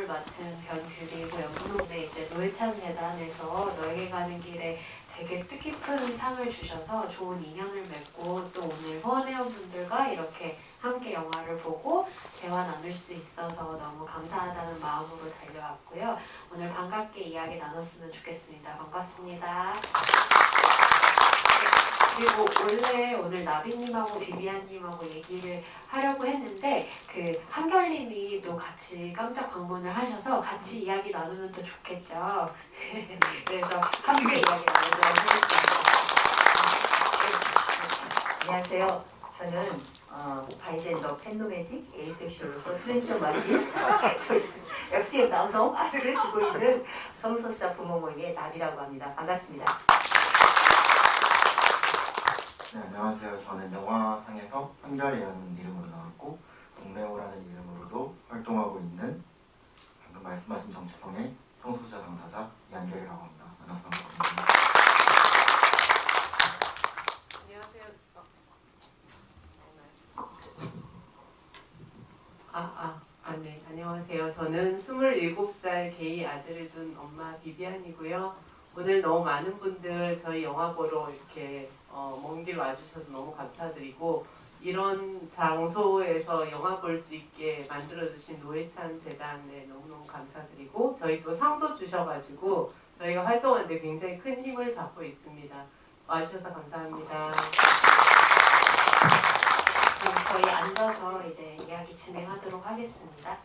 맡은 변규리고 연분홍대 이제 노회찬 재단에서 너에게 가는 길에 되게 뜻깊은 상을 주셔서 좋은 인연을 맺고 또 오늘 후원회원분들과 이렇게 함께 영화를 보고 대화 나눌 수 있어서 너무 감사하다는 마음으로 달려왔고요. 오늘 반갑게 이야기 나눴으면 좋겠습니다. 반갑습니다. 그리고 원래 오늘 나비님하고 비비안님하고 얘기를 하려고 했는데 그 한결님이 또 같이 깜짝 방문을 하셔서 같이 이야기 나누면 더 좋겠죠. 그래서 함께 이야기 나누도록 하겠습니다. 안녕하세요. 저는 바이젠더 팬노매틱 에이섹슈얼로서 트랜스전 맞이 저희 FTM 남성 아들을 두고 있는 성소수자 부모 모임의 나비라고 합니다. 반갑습니다. 네, 안녕하세요. 저는 영화상에서 한결이라는 이름으로 나왔고 동래오라는 이름으로도 활동하고 있는 방금 말씀하신 정체성의 성소수자 당사자 이한결이라고 합니다. 만나서 반갑습니다. 안녕하세요. 네. 안녕하세요. 저는 27살 게이 아들을 둔 엄마 비비안이고요. 오늘 너무 많은 분들 저희 영화 보러 이렇게 먼 길 와주셔서 너무 감사드리고 이런 장소에서 영화 볼 수 있게 만들어주신 노회찬 재단에 너무너무 감사드리고 저희 또 상도 주셔가지고 저희가 활동하는데 굉장히 큰 힘을 받고 있습니다. 와주셔서 감사합니다. 그럼 저희 앉아서 이제 이야기 진행하도록 하겠습니다.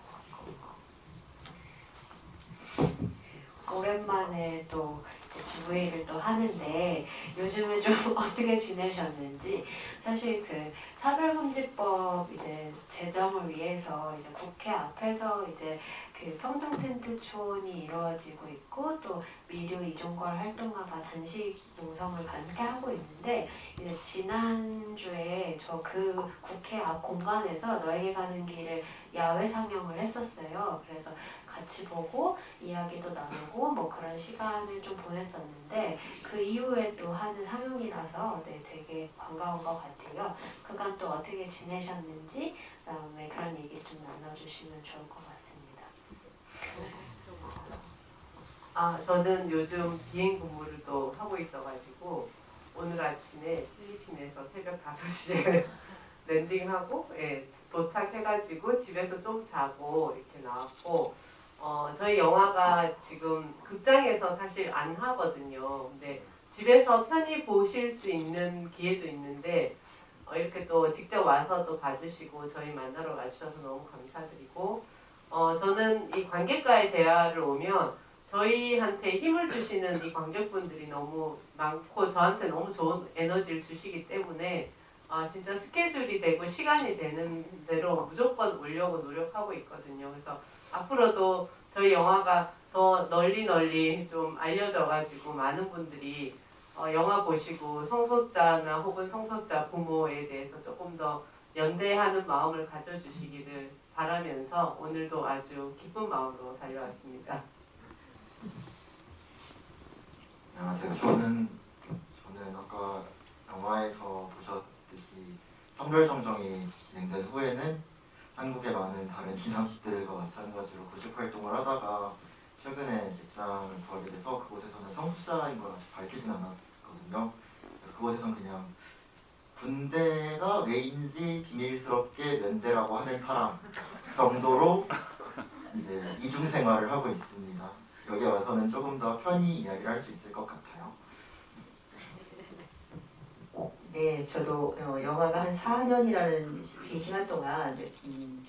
오랜만에 또 GV를 또 하는데 요즘에 좀 어떻게 지내셨는지 사실 그 차별금지법 이제 제정을 위해서 이제 국회 앞에서 이제 그 평등 텐트 초원이 이루어지고 있고 또 미료 이종걸 활동가가 단식 농성을 함께 하고 있는데 이제 지난주에 저 그 국회 앞 공간에서 너에게 가는 길을 야외 상영을 했었어요. 그래서 같이 보고 이야기도 나누고 뭐 그런 시간을 좀 보냈었는데 그 이후에 또 하는 상영이라서 네, 되게 반가운 것 같아요. 그간 또 어떻게 지내셨는지 그다음에 그런 얘기 좀 나눠주시면 좋을 것 같습니다. 저는 요즘 비행 근무를 또 하고 있어가지고 오늘 아침에 필리핀에서 새벽 5시에 랜딩하고 도착해가지고 집에서 좀 자고 이렇게 나왔고 저희 영화가 지금 극장에서 사실 안 하거든요. 근데 집에서 편히 보실 수 있는 기회도 있는데 이렇게 또 직접 와서 또 봐주시고 저희 만나러 와주셔서 너무 감사드리고 저는 이 관객과의 대화를 오면 저희한테 힘을 주시는 이 관객분들이 너무 많고 저한테 너무 좋은 에너지를 주시기 때문에 진짜 스케줄이 되고 시간이 되는 대로 무조건 오려고 노력하고 있거든요. 그래서 앞으로도 저희 영화가 더 널리 좀 알려져가지고 많은 분들이 영화 보시고 성소수자나 혹은 성소수자 부모에 대해서 조금 더 연대하는 마음을 가져주시기를 바라면서 오늘도 아주 기쁜 마음으로 달려왔습니다. 안녕하세요. 저는 아까 영화에서 보셨듯이 성별정정이 진행된 후에는 한국의 많은 다른 기남식들과 마찬가지로 구직 활동을 하다가 최근에 직장을 구하게 돼서 그곳에서는 성소수자인 걸 아직 밝히진 않았거든요. 그래서 그곳에서는 그냥 군대가 왜인지 비밀스럽게 면제라고 하는 사람 정도로 이제 이중 생활을 하고 있습니다. 여기 와서는 조금 더 편히 이야기를 할 수 있을 것 같아요. 네, 저도 영화가 한 4년이라는 긴 시간 동안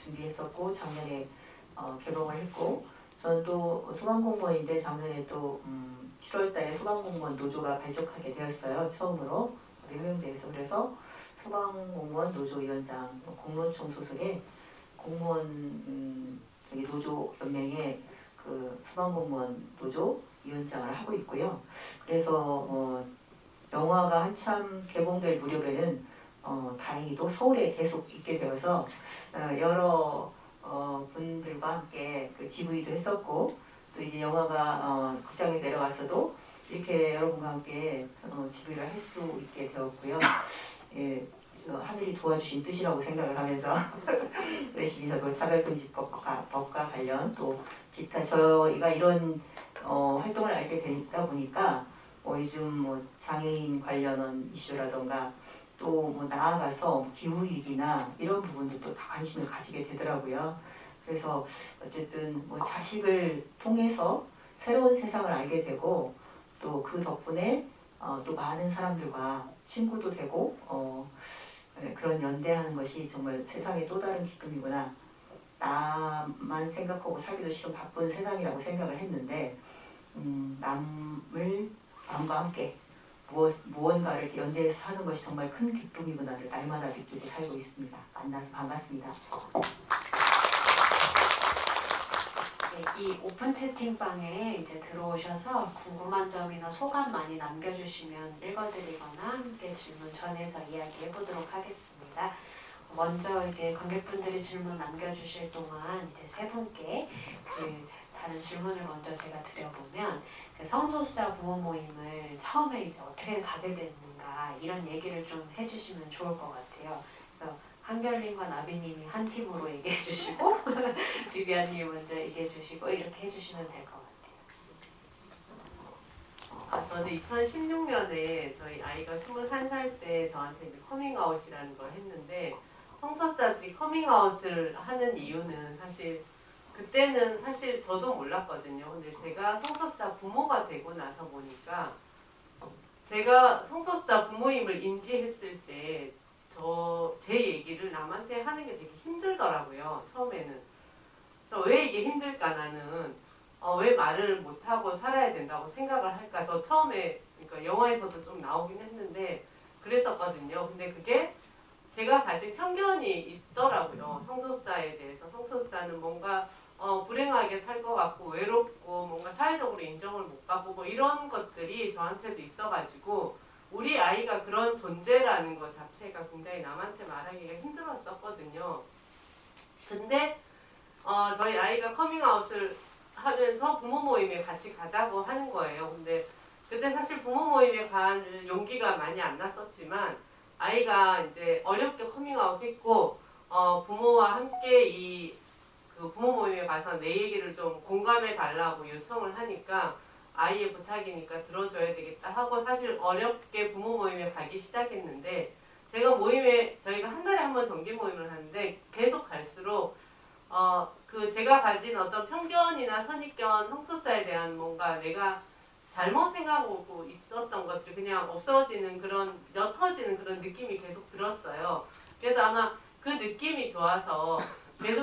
준비했었고 작년에 개봉을 했고 저는 또 소방공무원인데 작년에 또 7월달에 소방공무원 노조가 발족하게 되었어요. 처음으로 우리 해병대에서. 그래서 소방공무원 노조위원장 공무원청 소속의 공무원 노조 연맹의 그 소방공무원 노조 위원장을 하고 있고요. 그래서 영화가 한참 개봉될 무렵에는 다행히도 서울에 계속 있게 되어서 여러 분들과 함께 그 GV도 했었고 또 이제 영화가 극장에 내려왔어도 이렇게 여러분과 함께 GV를 할 수 있게 되었고요. 예, 하늘이 도와주신 뜻이라고 생각을 하면서 열심히 저도 차별금지법과 관련 또 기타 저희가 이런 활동을 알게 되다 보니까 요즘 뭐 장애인 관련한 이슈라던가 또 뭐 나아가서 기후 위기나 이런 부분들도 다 관심을 가지게 되더라고요. 그래서 어쨌든 뭐 자식을 통해서 새로운 세상을 알게 되고 또 그 덕분에 또 많은 사람들과 친구도 되고 그런 연대하는 것이 정말 세상의 또 다른 기쁨이구나. 나만 생각하고 살기도 싫은 바쁜 세상이라고 생각을 했는데 남과 함께 무언가를 연대해서 하는 것이 정말 큰 기쁨이구나를 날마다 느끼게 살고 있습니다. 만나서 반갑습니다. 네, 이 오픈 채팅방에 이제 들어오셔서 궁금한 점이나 소감 많이 남겨주시면 읽어드리거나 함께 질문 전해서 이야기해 보도록 하겠습니다. 먼저 이렇게 관객분들이 질문 남겨주실 동안 이제 세 분께 다른 질문을 먼저 제가 드려보면 성소수자 부모 모임을 처음에 이제 어떻게 가게 됐는가 이런 얘기를 좀 해주시면 좋을 것 같아요. 그래서 한결님과 나비님이 한 팀으로 얘기해 주시고 비비안님 먼저 얘기해 주시고 이렇게 해주시면 될 것 같아요. 저는 2016년에 저희 아이가 21살 때 저한테 이제 커밍아웃이라는 걸 했는데 성소수자들이 커밍아웃을 하는 이유는 사실 그때는 사실 저도 몰랐거든요. 근데 제가 성소수자 부모가 되고 나서 보니까 제가 성소수자 부모임을 인지했을 때 제 얘기를 남한테 하는 게 되게 힘들더라고요. 처음에는. 그래서 왜 이게 힘들까 나는 왜 말을 못하고 살아야 된다고 생각을 할까. 저 처음에 그러니까 영화에서도 좀 나오긴 했는데 그랬었거든요. 근데 그게 제가 가진 편견이 있더라고요. 성소수자에 대해서. 성소수자는 뭔가 불행하게 살 것 같고 외롭고 뭔가 사회적으로 인정을 못 받고 뭐 이런 것들이 저한테도 있어가지고 우리 아이가 그런 존재라는 것 자체가 굉장히 남한테 말하기가 힘들었었거든요. 근데 저희 아이가 커밍아웃을 하면서 부모 모임에 같이 가자고 하는 거예요. 근데 그때 사실 부모 모임에 갈 용기가 많이 안 났었지만 아이가 이제 어렵게 커밍아웃했고 부모와 함께 그 부모 모임에 가서 내 얘기를 좀 공감해 달라고 요청을 하니까 아이의 부탁이니까 들어줘야 되겠다 하고 사실 어렵게 부모 모임에 가기 시작했는데 제가 저희가 한 달에 한 번 정기 모임을 하는데 계속 갈수록 제가 가진 어떤 편견이나 선입견, 성소수자에 대한 뭔가 내가 잘못 생각하고 있었던 것들이 그냥 없어지는 그런 옅어지는 그런 느낌이 계속 들었어요. 그래서 아마 그 느낌이 좋아서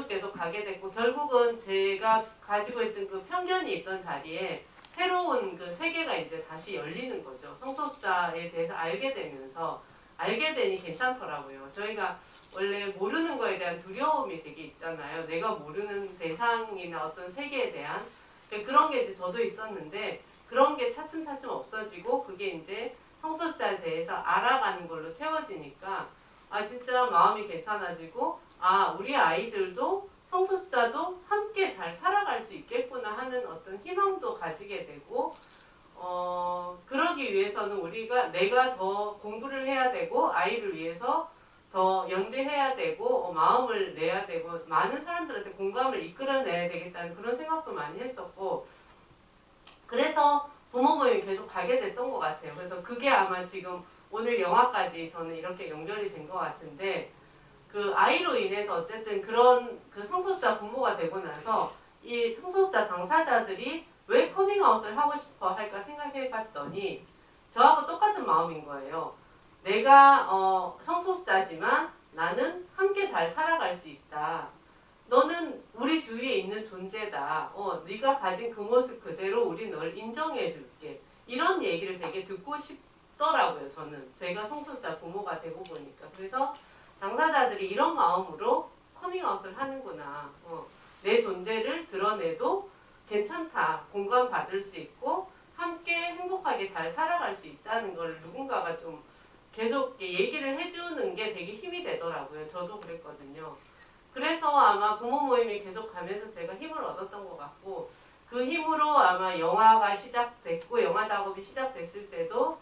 계속 가게 됐고 결국은 제가 가지고 있던 그 편견이 있던 자리에 새로운 그 세계가 이제 다시 열리는 거죠. 성소수자에 대해서 알게 되면서 알게 되니 괜찮더라고요. 저희가 원래 모르는 거에 대한 두려움이 되게 있잖아요. 내가 모르는 대상이나 어떤 세계에 대한 그런 게 이제 저도 있었는데 그런 게 차츰차츰 없어지고 그게 이제 성소수자에 대해서 알아가는 걸로 채워지니까 진짜 마음이 괜찮아지고 우리 아이들도 성소수자도 함께 잘 살아갈 수 있겠구나 하는 어떤 희망도 가지게 되고 그러기 위해서는 내가 더 공부를 해야 되고 아이를 위해서 더 연대해야 되고 마음을 내야 되고 많은 사람들한테 공감을 이끌어내야 되겠다는 그런 생각도 많이 했었고 그래서 부모 모임이 계속 가게 됐던 것 같아요. 그래서 그게 아마 지금 오늘 영화까지 저는 이렇게 연결이 된 것 같은데 그 아이로 인해서 어쨌든 그런 그 성소수자 부모가 되고 나서 이 성소수자 당사자들이 왜 커밍아웃을 하고 싶어 할까 생각해 봤더니 저하고 똑같은 마음인 거예요. 내가 성소수자지만 나는 함께 잘 살아갈 수 있다. 너는 우리 주위에 있는 존재다. 네가 가진 그 모습 그대로 우리 널 인정해 줄게. 이런 얘기를 되게 듣고 싶더라고요. 저는 제가 성소수자 부모가 되고 보니까. 그래서 당사자들이 이런 마음으로 커밍아웃을 하는구나. 내 존재를 드러내도 괜찮다. 공감받을 수 있고 함께 행복하게 잘 살아갈 수 있다는 걸 누군가가 좀 계속 얘기를 해주는 게 되게 힘이 되더라고요. 저도 그랬거든요. 그래서 아마 부모 모임이 계속 가면서 제가 힘을 얻었던 것 같고 그 힘으로 아마 영화가 시작됐고 영화 작업이 시작됐을 때도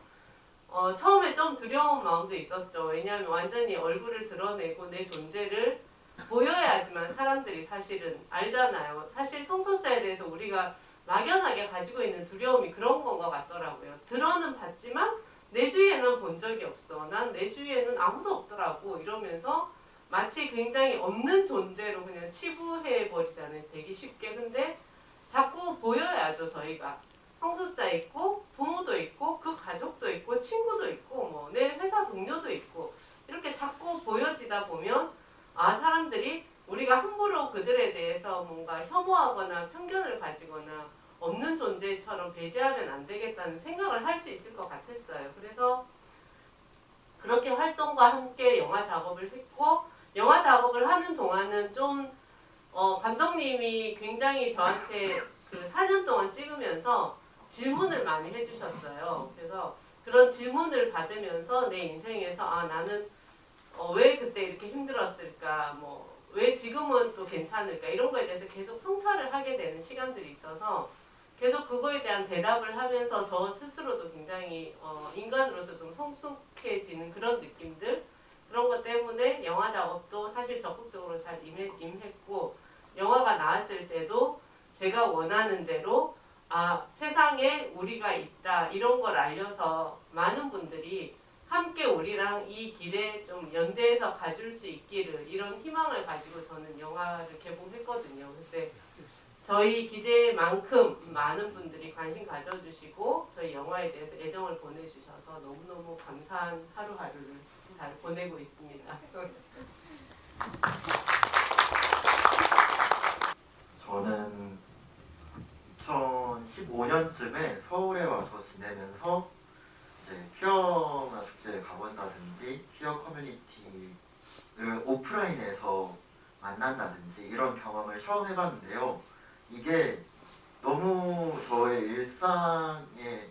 처음에 좀 두려운 마음도 있었죠. 왜냐하면 완전히 얼굴을 드러내고 내 존재를 보여야지만 사람들이 사실은 알잖아요. 사실 성소수자에 대해서 우리가 막연하게 가지고 있는 두려움이 그런 건 것 같더라고요. 들어는 봤지만 내 주위에는 본 적이 없어. 난 내 주위에는 아무도 없더라고. 이러면서 마치 굉장히 없는 존재로 그냥 치부해 버리잖아요. 되게 쉽게. 근데 자꾸 보여야죠. 저희가 성소수자 있고 부모도 있고 그 가족도 있고 친구도 있고 뭐 내 회사 동료도 있고 이렇게 자꾸 보여지다 보면 아 사람들이 우리가 함부로 그들에 대해서 뭔가 혐오하거나 편견을 가지거나 없는 존재처럼 배제하면 안 되겠다는 생각을 할 수 있을 것 같았어요. 그래서 그렇게 활동과 함께 영화 작업을 했고 영화 작업을 하는 동안은 좀 감독님이 굉장히 저한테 그 4년 동안 찍으면서 질문을 많이 해주셨어요. 그래서 그런 질문을 받으면서 내 인생에서 아 나는 왜 그때 이렇게 힘들었을까 뭐 왜 지금은 또 괜찮을까 이런 거에 대해서 계속 성찰을 하게 되는 시간들이 있어서 계속 그거에 대한 대답을 하면서 저 스스로도 굉장히 인간으로서 좀 성숙해지는 그런 느낌들 그런 것 때문에 영화 작업도 사실 적극적으로 잘 임했고 영화가 나왔을 때도 제가 원하는 대로 아 세상에 우리가 있다 이런 걸 알려서 많은 분들이 함께 우리랑 이 길에 좀 연대해서 가줄 수 있기를 이런 희망을 가지고 저는 영화를 개봉했거든요. 근데 저희 기대만큼 많은 분들이 관심 가져주시고 저희 영화에 대해서 애정을 보내주셔서 너무너무 감사한 하루하루를 잘 보내고 있습니다. 저는 2015년쯤에 서울에 와서 지내면서 이제 퀴어 문화 축제에 가본다든지 퀴어 커뮤니티를 오프라인에서 만난다든지 이런 경험을 처음 해봤는데요. 이게 너무 저의 일상에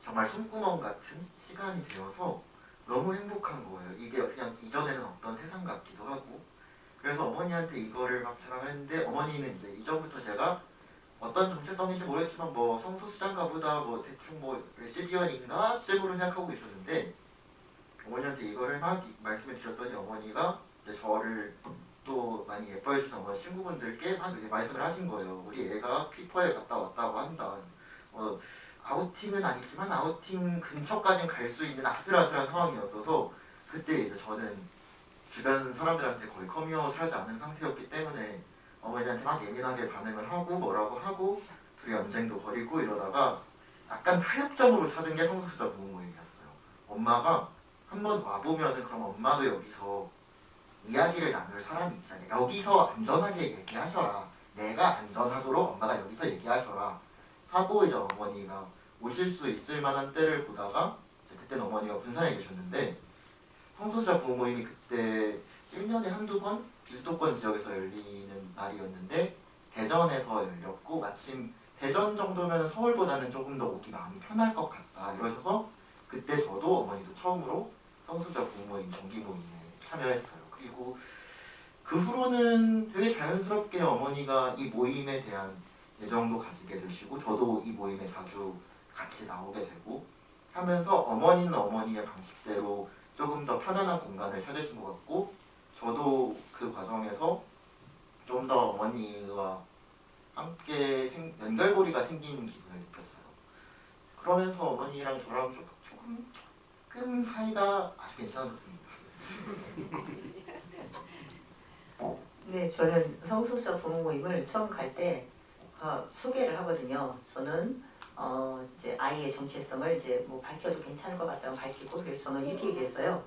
정말 숨구멍 같은 시간이 되어서 너무 행복한 거예요. 이게 그냥 이전에는 없던 세상 같기도 하고 그래서 어머니한테 이거를 막 자랑했는데 어머니는 이제 이전부터 제가 어떤 정체성인지 모르겠지만 뭐 성소수자인가 보다 뭐 대충 뭐 레즈비언인가 쯤으로 생각하고 있었는데 어머니한테 이거를 막 말씀을 드렸더니 어머니가 이제 저를 또 많이 예뻐해 주신 어머니 친구분들께 막 이렇게 말씀을 하신 거예요. 우리 애가 퀴퍼에 갔다 왔다고 한다. 아우팅은 아니지만 아우팅 근처까지는 갈 수 있는 아슬아슬한 상황이었어서 그때 이제 저는 주변 사람들한테 거의 커밍아웃을 하지 않은 상태였기 때문에 어머니한테 막 예민하게 반응을 하고 뭐라고 하고 둘이 언쟁도 벌이고 이러다가 약간 타협점으로 찾은 게 성소수자 부모 모임이었어요. 엄마가 한번 와보면은 그럼 엄마도 여기서 이야기를 나눌 사람이 있잖아요. 여기서 안전하게 얘기하셔라. 내가 안전하도록 엄마가 여기서 얘기하셔라. 하고 이제 어머니가 오실 수 있을 만한 때를 보다가 그때는 어머니가 군산에 계셨는데 성소수자 부모 모임이 그때 1년에 한두 번 비수도권 지역에서 열리는 날이었는데 대전에서 열렸고 마침 대전 정도면 서울보다는 조금 더 오기 마음이 편할 것 같다 이러셔서 그때 저도 어머니도 처음으로 성소수자 부모 모임 정기 모임에 참여했어요. 그리고 그 후로는 되게 자연스럽게 어머니가 이 모임에 대한 애정도 가지게 되시고 저도 이 모임에 자주 같이 나오게 되고 하면서 어머니는 어머니의 방식대로 조금 더 편안한 공간을 찾으신 것 같고 저도 그 과정에서 좀 더 어머니와 함께 연결고리가 생긴 기분을 느꼈어요. 그러면서 어머니랑 저랑 조금 사이가 아주 괜찮아졌습니다. 네, 저는 성소수자 부모 모임을 처음 갈 때 소개를 하거든요. 저는 이제 아이의 정체성을 이제 뭐 밝혀도 괜찮을 것 같다고 밝히고 그래서 저는 이렇게 얘기했어요.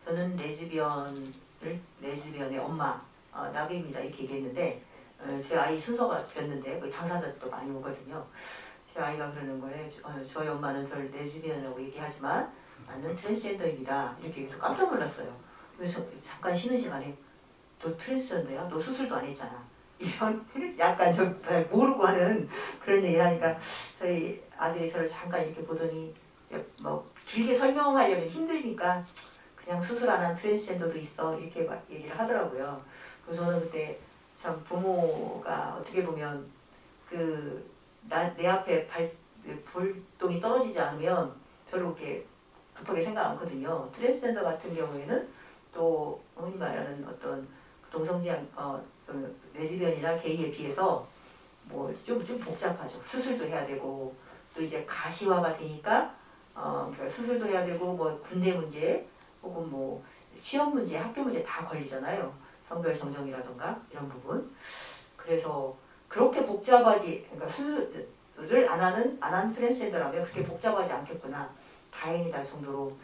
저는 레즈비언의 엄마 나비입니다 이렇게 얘기했는데 제 아이 순서가 됐는데 거기 당사자들도 많이 오거든요. 제 아이가 그러는 거예요. 저희 엄마는 저를 레즈비언이라고 얘기하지만 나는 트랜스젠더입니다. 이렇게 해서 깜짝 놀랐어요. 그래서 잠깐 쉬는 시간에 너 트랜스젠더야? 너 수술도 안 했잖아. 이런 약간 좀 모르고 하는 그런 얘기를 하니까 저희 아들이 저를 잠깐 이렇게 보더니 뭐 길게 설명하려면 힘드니까 그냥 수술 안 한 트랜스젠더도 있어 이렇게 얘기를 하더라고요. 그래서 저는 그때 참 부모가 어떻게 보면 내 앞에 불똥이 떨어지지 않으면 별로 이렇게 급하게 생각 않거든요. 트랜스젠더 같은 경우에는 또 흔히 말하는 어떤 동성애자 레즈비언이나 게이에 비해서 뭐 좀 복잡하죠. 수술도 해야 되고 또 이제 가시화가 되니까 그러니까 수술도 해야 되고 뭐 군대 문제 혹은 뭐 취업 문제, 학교 문제 다 걸리잖아요. 성별 정정이라던가 이런 부분. 그래서 그렇게 복잡하지, 그러니까 수술을 안 하는 트랜스젠더라면 그렇게 복잡하지 않겠구나. 다행이다 정도로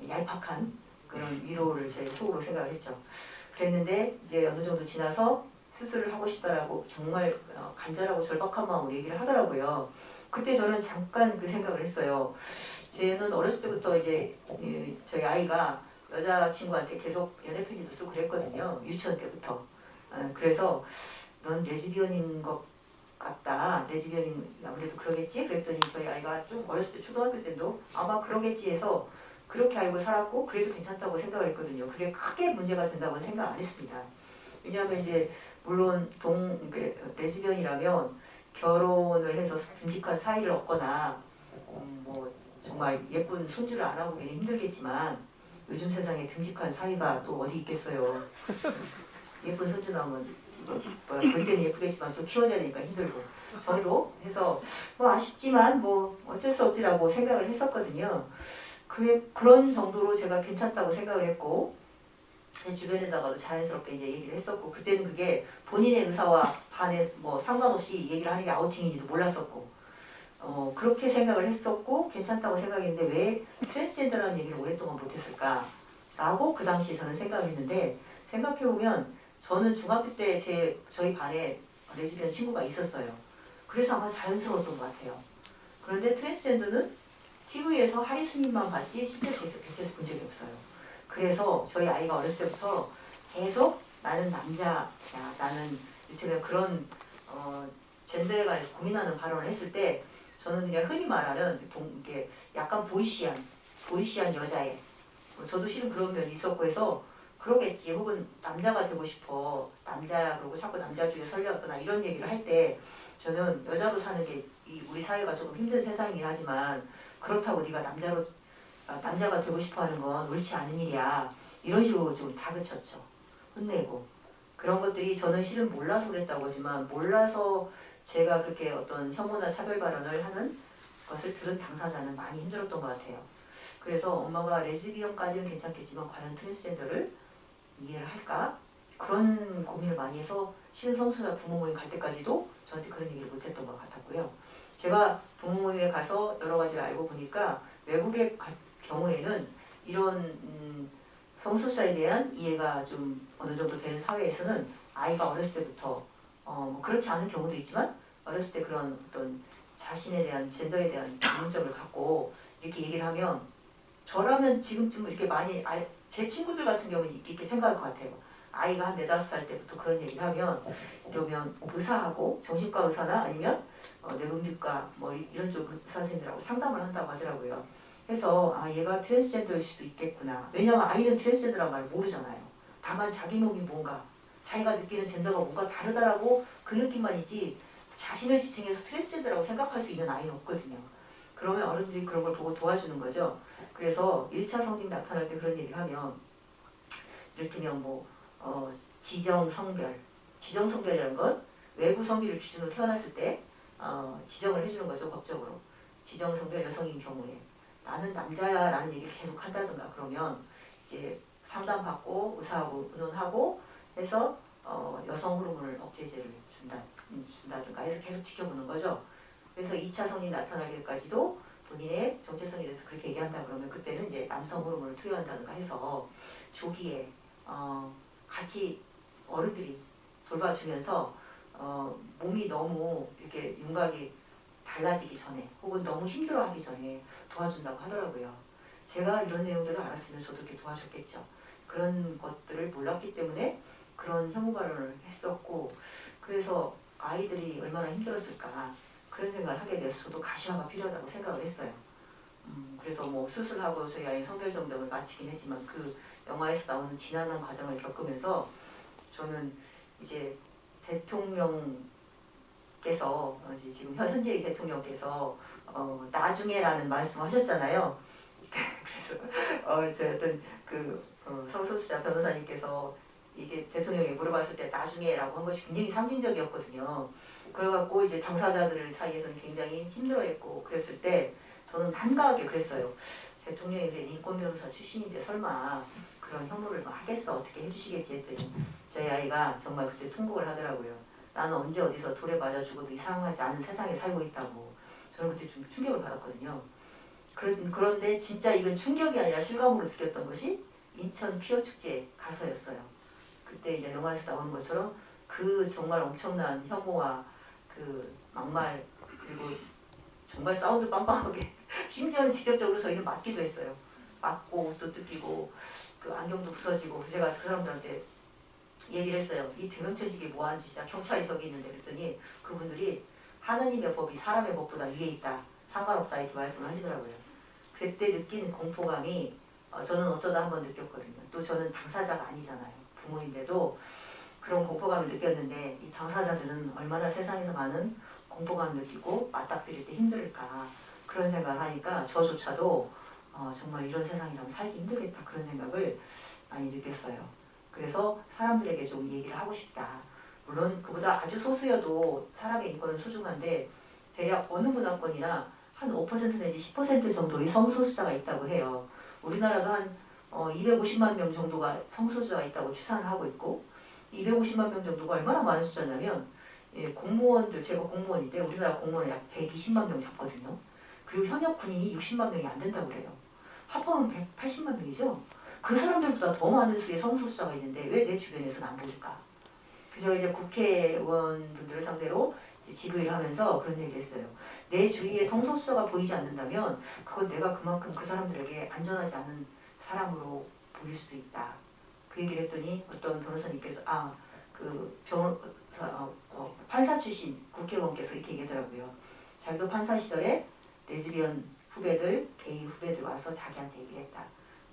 얄팍한 그런 위로를 제 속으로 생각을 했죠. 그랬는데 이제 어느 정도 지나서 수술을 하고 싶다라고 정말 간절하고 절박한 마음으로 얘기를 하더라고요. 그때 저는 잠깐 그 생각을 했어요. 쟤는 어렸을 때부터 이제 저희 아이가 여자친구한테 계속 연애 편지도 쓰고 그랬거든요. 유치원 때부터. 그래서 넌 레즈비언인 것 같다. 레즈비언인 아무래도 그러겠지? 그랬더니 저희 아이가 좀 어렸을 때 초등학교 때도 아마 그러겠지 해서 그렇게 알고 살았고 그래도 괜찮다고 생각을 했거든요. 그게 크게 문제가 된다고는 생각 안 했습니다. 왜냐하면 이제 물론 레즈비언이라면 결혼을 해서 듬직한 사이를 얻거나 뭐 정말 예쁜 손주를 안아보기는 힘들겠지만 요즘 세상에 듬직한 사이가 또 어디 있겠어요. 예쁜 손주 나오면 볼 때는 예쁘겠지만 또 키워줘야 되니까 힘들고 저도 해서 뭐 아쉽지만 뭐 어쩔 수 없지라고 생각을 했었거든요. 그런 정도로 제가 괜찮다고 생각을 했고 제 주변에다가도 자연스럽게 이제 얘기를 했었고 그때는 그게 본인의 의사와 반에 뭐 상관없이 얘기를 하는 게 아우팅인지도 몰랐었고 그렇게 생각을 했었고 괜찮다고 생각했는데 왜 트랜스젠더라는 얘기를 오랫동안 못했을까 라고 그 당시에 저는 생각을 했는데 생각해보면 저는 중학교 때 저희 반에 레즈비언 친구가 있었어요. 그래서 아마 자연스러웠던 것 같아요. 그런데 트랜스젠더는 TV에서 하리수님만 봤지 실제 곁에서 본 적이 없어요. 그래서 저희 아이가 어렸을 때부터 계속 나는 남자야, 나는 이를테면 그런 젠더에 관해서 고민하는 발언을 했을 때 저는 그냥 흔히 말하는 이렇게 약간 보이시한 여자애. 저도 실은 그런 면이 있었고 해서 그러겠지. 혹은 남자가 되고 싶어. 남자야 그러고 자꾸 남자 쪽에 설렸거나 이런 얘기를 할 때 저는 여자로 사는 게 우리 사회가 조금 힘든 세상이긴 하지만 그렇다고 네가 남자가 되고 싶어하는 건 옳지 않은 일이야. 이런 식으로 좀 다그쳤죠. 혼내고. 그런 것들이 저는 실은 몰라서 그랬다고 하지만 몰라서 제가 그렇게 어떤 혐오나 차별 발언을 하는 것을 들은 당사자는 많이 힘들었던 것 같아요. 그래서 엄마가 레즈비언까지는 괜찮겠지만 과연 트랜스젠더를 이해를 할까? 그런 고민을 많이 해서 실은 성소수자 부모 모임 갈 때까지도 저한테 그런 얘기를 못했던 것 같았고요. 제가 부모 모임에 가서 여러 가지를 알고 보니까 외국의 경우에는 이런 성소수자에 대한 이해가 좀 어느 정도 되는 사회에서는 아이가 어렸을 때부터 뭐 그렇지 않은 경우도 있지만 어렸을 때 그런 어떤 자신에 대한 젠더에 대한 의문점을 갖고 이렇게 얘기를 하면 저라면 지금쯤 이렇게 많이 제 친구들 같은 경우는 이렇게 생각할 것 같아요. 아이가 한 4, 5살 때부터 그런 얘기를 하면 이러면 의사하고 정신과 의사나 아니면 내분비과 뭐 이런 쪽 의사 선생님들하고 상담을 한다고 하더라고요. 그래서 얘가 트랜스젠더일 수도 있겠구나. 왜냐하면 아이는 트랜스젠더라는 말을 모르잖아요. 다만 자기 몸이 뭔가 자기가 느끼는 젠더가 뭔가 다르다라고 그 느낌만이지 자신을 지칭해서 트랜스젠더라고 생각할 수 있는 아이는 없거든요. 그러면 어른들이 그런 걸 보고 도와주는 거죠. 그래서 1차 성징 나타날 때 그런 얘기를 하면 이를테면 뭐 지정성별이라는 건 외부 성비를 기준으로 태어났을 때 지정을 해주는 거죠. 법적으로. 지정성별 여성인 경우에 나는 남자야 라는 얘기를 계속 한다든가 그러면 이제 상담받고 의사하고 의논하고 해서 여성 호르몬을 억제제를 준다든가 해서 계속 지켜보는 거죠. 그래서 2차 성이 나타나기까지도 본인의 정체성에 대해서 그렇게 얘기한다 그러면 그때는 이제 남성 호르몬을 투여한다든가 해서 조기에 같이 어른들이 돌봐주면서 몸이 너무 이렇게 윤곽이 달라지기 전에 혹은 너무 힘들어하기 전에 도와준다고 하더라고요. 제가 이런 내용들을 알았으면 저도 이렇게 도와줬겠죠. 그런 것들을 몰랐기 때문에 그런 혐오 발언을 했었고 그래서 아이들이 얼마나 힘들었을까 그런 생각을 하게 돼서 저도 가시화가 필요하다고 생각을 했어요. 그래서 뭐 수술하고 저희 아이 성별 정정을 마치긴 했지만 그 영화에서 나오는 지난한 과정을 겪으면서 저는 이제 대통령께서 이제 지금 현재의 대통령께서 나중에라는 말씀하셨잖아요. 그래서 저 어떤 그 성소수자 변호사님께서 이게 대통령이 물어봤을 때 나중에라고 한 것이 굉장히 상징적이었거든요. 그래갖고 이제 당사자들 사이에서는 굉장히 힘들어했고 그랬을 때 저는 한가하게 그랬어요. 대통령이 그래 인권 변호사 출신인데 설마 그런 혐오를 뭐 하겠어 어떻게 해주시겠지 했더니 저희 아이가 정말 그때 통곡을 하더라고요. 나는 언제 어디서 돌에 맞아 죽어도 이상하지 않은 세상에 살고 있다고. 저는 그때 좀 충격을 받았거든요. 그런데 진짜 이건 충격이 아니라 실감으로 느꼈던 것이 인천 피어 축제 가서였어요. 그때 이제 영화에서 나오는 것처럼 그 정말 엄청난 혐오와 그 막말 그리고 정말 사운드 빵빵하게 심지어는 직접적으로 저희는 맞기도 했어요. 맞고 옷도 뜯기고 그 안경도 부서지고 제가 그 사람들한테 얘기를 했어요. 이 대면천직이 뭐하는 짓이야. 경찰이 저기 있는데 그랬더니 그분들이 하느님의 법이 사람의 법보다 위에 있다. 상관없다 이렇게 말씀을 하시더라고요. 그때 느낀 공포감이 저는 어쩌다 한번 느꼈거든요. 또 저는 당사자가 아니잖아요. 부모인데도 그런 공포감을 느꼈는데 이 당사자들은 얼마나 세상에서 많은 공포감을 느끼고 맞닥뜨릴 때 힘들까 그런 생각을 하니까 저조차도 정말 이런 세상이라면 살기 힘들겠다 그런 생각을 많이 느꼈어요. 그래서 사람들에게 좀 얘기를 하고 싶다. 물론 그보다 아주 소수여도 사람의 인권은 소중한데 대략 어느 문화권이나 한 5% 내지 10% 정도의 성소수자가 있다고 해요. 우리나라도 한 250만 명 정도가 성소수자가 있다고 추산을 하고 있고 250만 명 정도가 얼마나 많은 숫자냐면 공무원들, 제가 공무원인데 우리나라 공무원은 약 120만 명 잡거든요. 그리고 현역 군인이 60만 명이 안 된다고 그래요. 합하면 180만 명이죠. 그 사람들보다 더 많은 수의 성소수자가 있는데 왜 내 주변에서는 안 보일까? 그래서 이제 국회의원분들을 상대로 이제 지도를 하면서 그런 얘기를 했어요. 내 주위에 성소수자가 보이지 않는다면 그건 내가 그만큼 그 사람들에게 안전하지 않은 사람으로 보일 수 있다. 그 얘기를 했더니 어떤 변호사님께서 판사 출신 국회의원께서 이렇게 얘기하더라고요. 자기도 판사 시절에 레즈비언 후배들, 게이 후배들 와서 자기한테 얘기를 했다.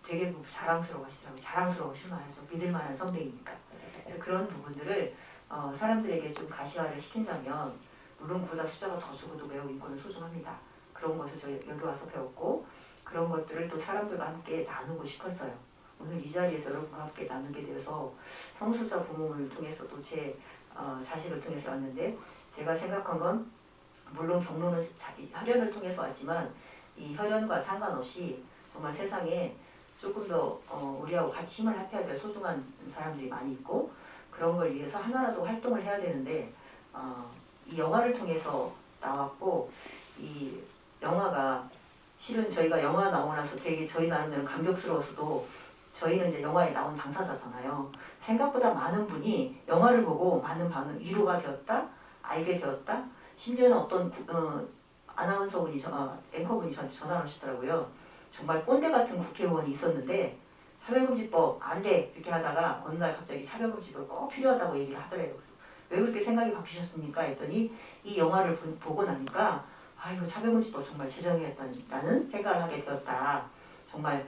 되게 자랑스러워 하시더라고요. 자랑스러워 실망하죠. 믿을 만한 선배이니까. 그래서 그런 부분들을 사람들에게 좀 가시화를 시킨다면 물론 그보다 숫자가 더 적어도 매우 인권은 소중합니다. 그런 것을 저희 여기 와서 배웠고 그런 것들을 또 사람들과 함께 나누고 싶었어요. 오늘 이 자리에서 여러분과 함께 나누게 되어서 성소수자 부모를 통해서 또 제 자식을 통해서 왔는데 제가 생각한 건 물론 경로는 자기 혈연을 통해서 왔지만 이 혈연과 상관없이 정말 세상에 조금 더 우리하고 같이 힘을 합해야 될 소중한 사람들이 많이 있고 그런 걸 위해서 하나라도 활동을 해야 되는데 이 영화를 통해서 나왔고 이 영화가 실은 저희가 영화 나오고 나서 되게 저희 나름대로 감격스러워서도 저희는 이제 영화에 나온 당사자잖아요. 생각보다 많은 분이 영화를 보고 많은 반응 위로가 되었다, 알게 되었다. 심지어는 어떤 아나운서분이 앵커분이 저한테 전화를 하시더라고요. 정말 꼰대 같은 국회의원이 있었는데 차별금지법 안 돼 이렇게 하다가 어느 날 갑자기 차별금지법 꼭 필요하다고 얘기를 하더래요. 왜 그렇게 생각이 바뀌셨습니까? 했더니 이 영화를 보고 나니까 이거 차별금지법 정말 제정해야겠다는 생각을 하게 되었다. 정말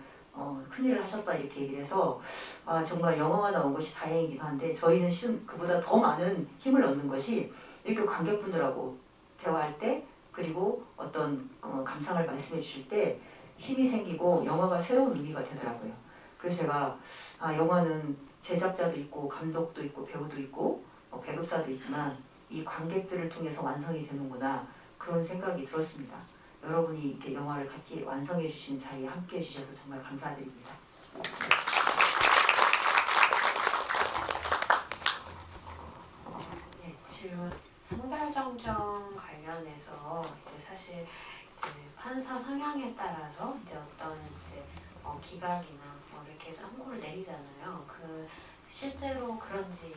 큰일을 하셨다 이렇게 얘기를 해서 정말 영화가 나온 것이 다행이기도 한데 저희는 실은 그보다 더 많은 힘을 얻는 것이 이렇게 관객분들하고 대화할 때 그리고 어떤 감상을 말씀해 주실 때 힘이 생기고 영화가 새로운 의미가 되더라고요. 그래서 제가 영화는 제작자도 있고 감독도 있고 배우도 있고 배급사도 있지만 이 관객들을 통해서 완성이 되는구나 그런 생각이 들었습니다. 여러분이 이렇게 영화를 같이 완성해 주신 자리에 함께 해주셔서 정말 감사드립니다. 네, 질문. 성별정정 관련해서 이제 사실 이제 판사 성향에 따라서 이제 어떤 이제 기각이나 이렇게 해서 항고를 내리잖아요. 그 실제로 그런지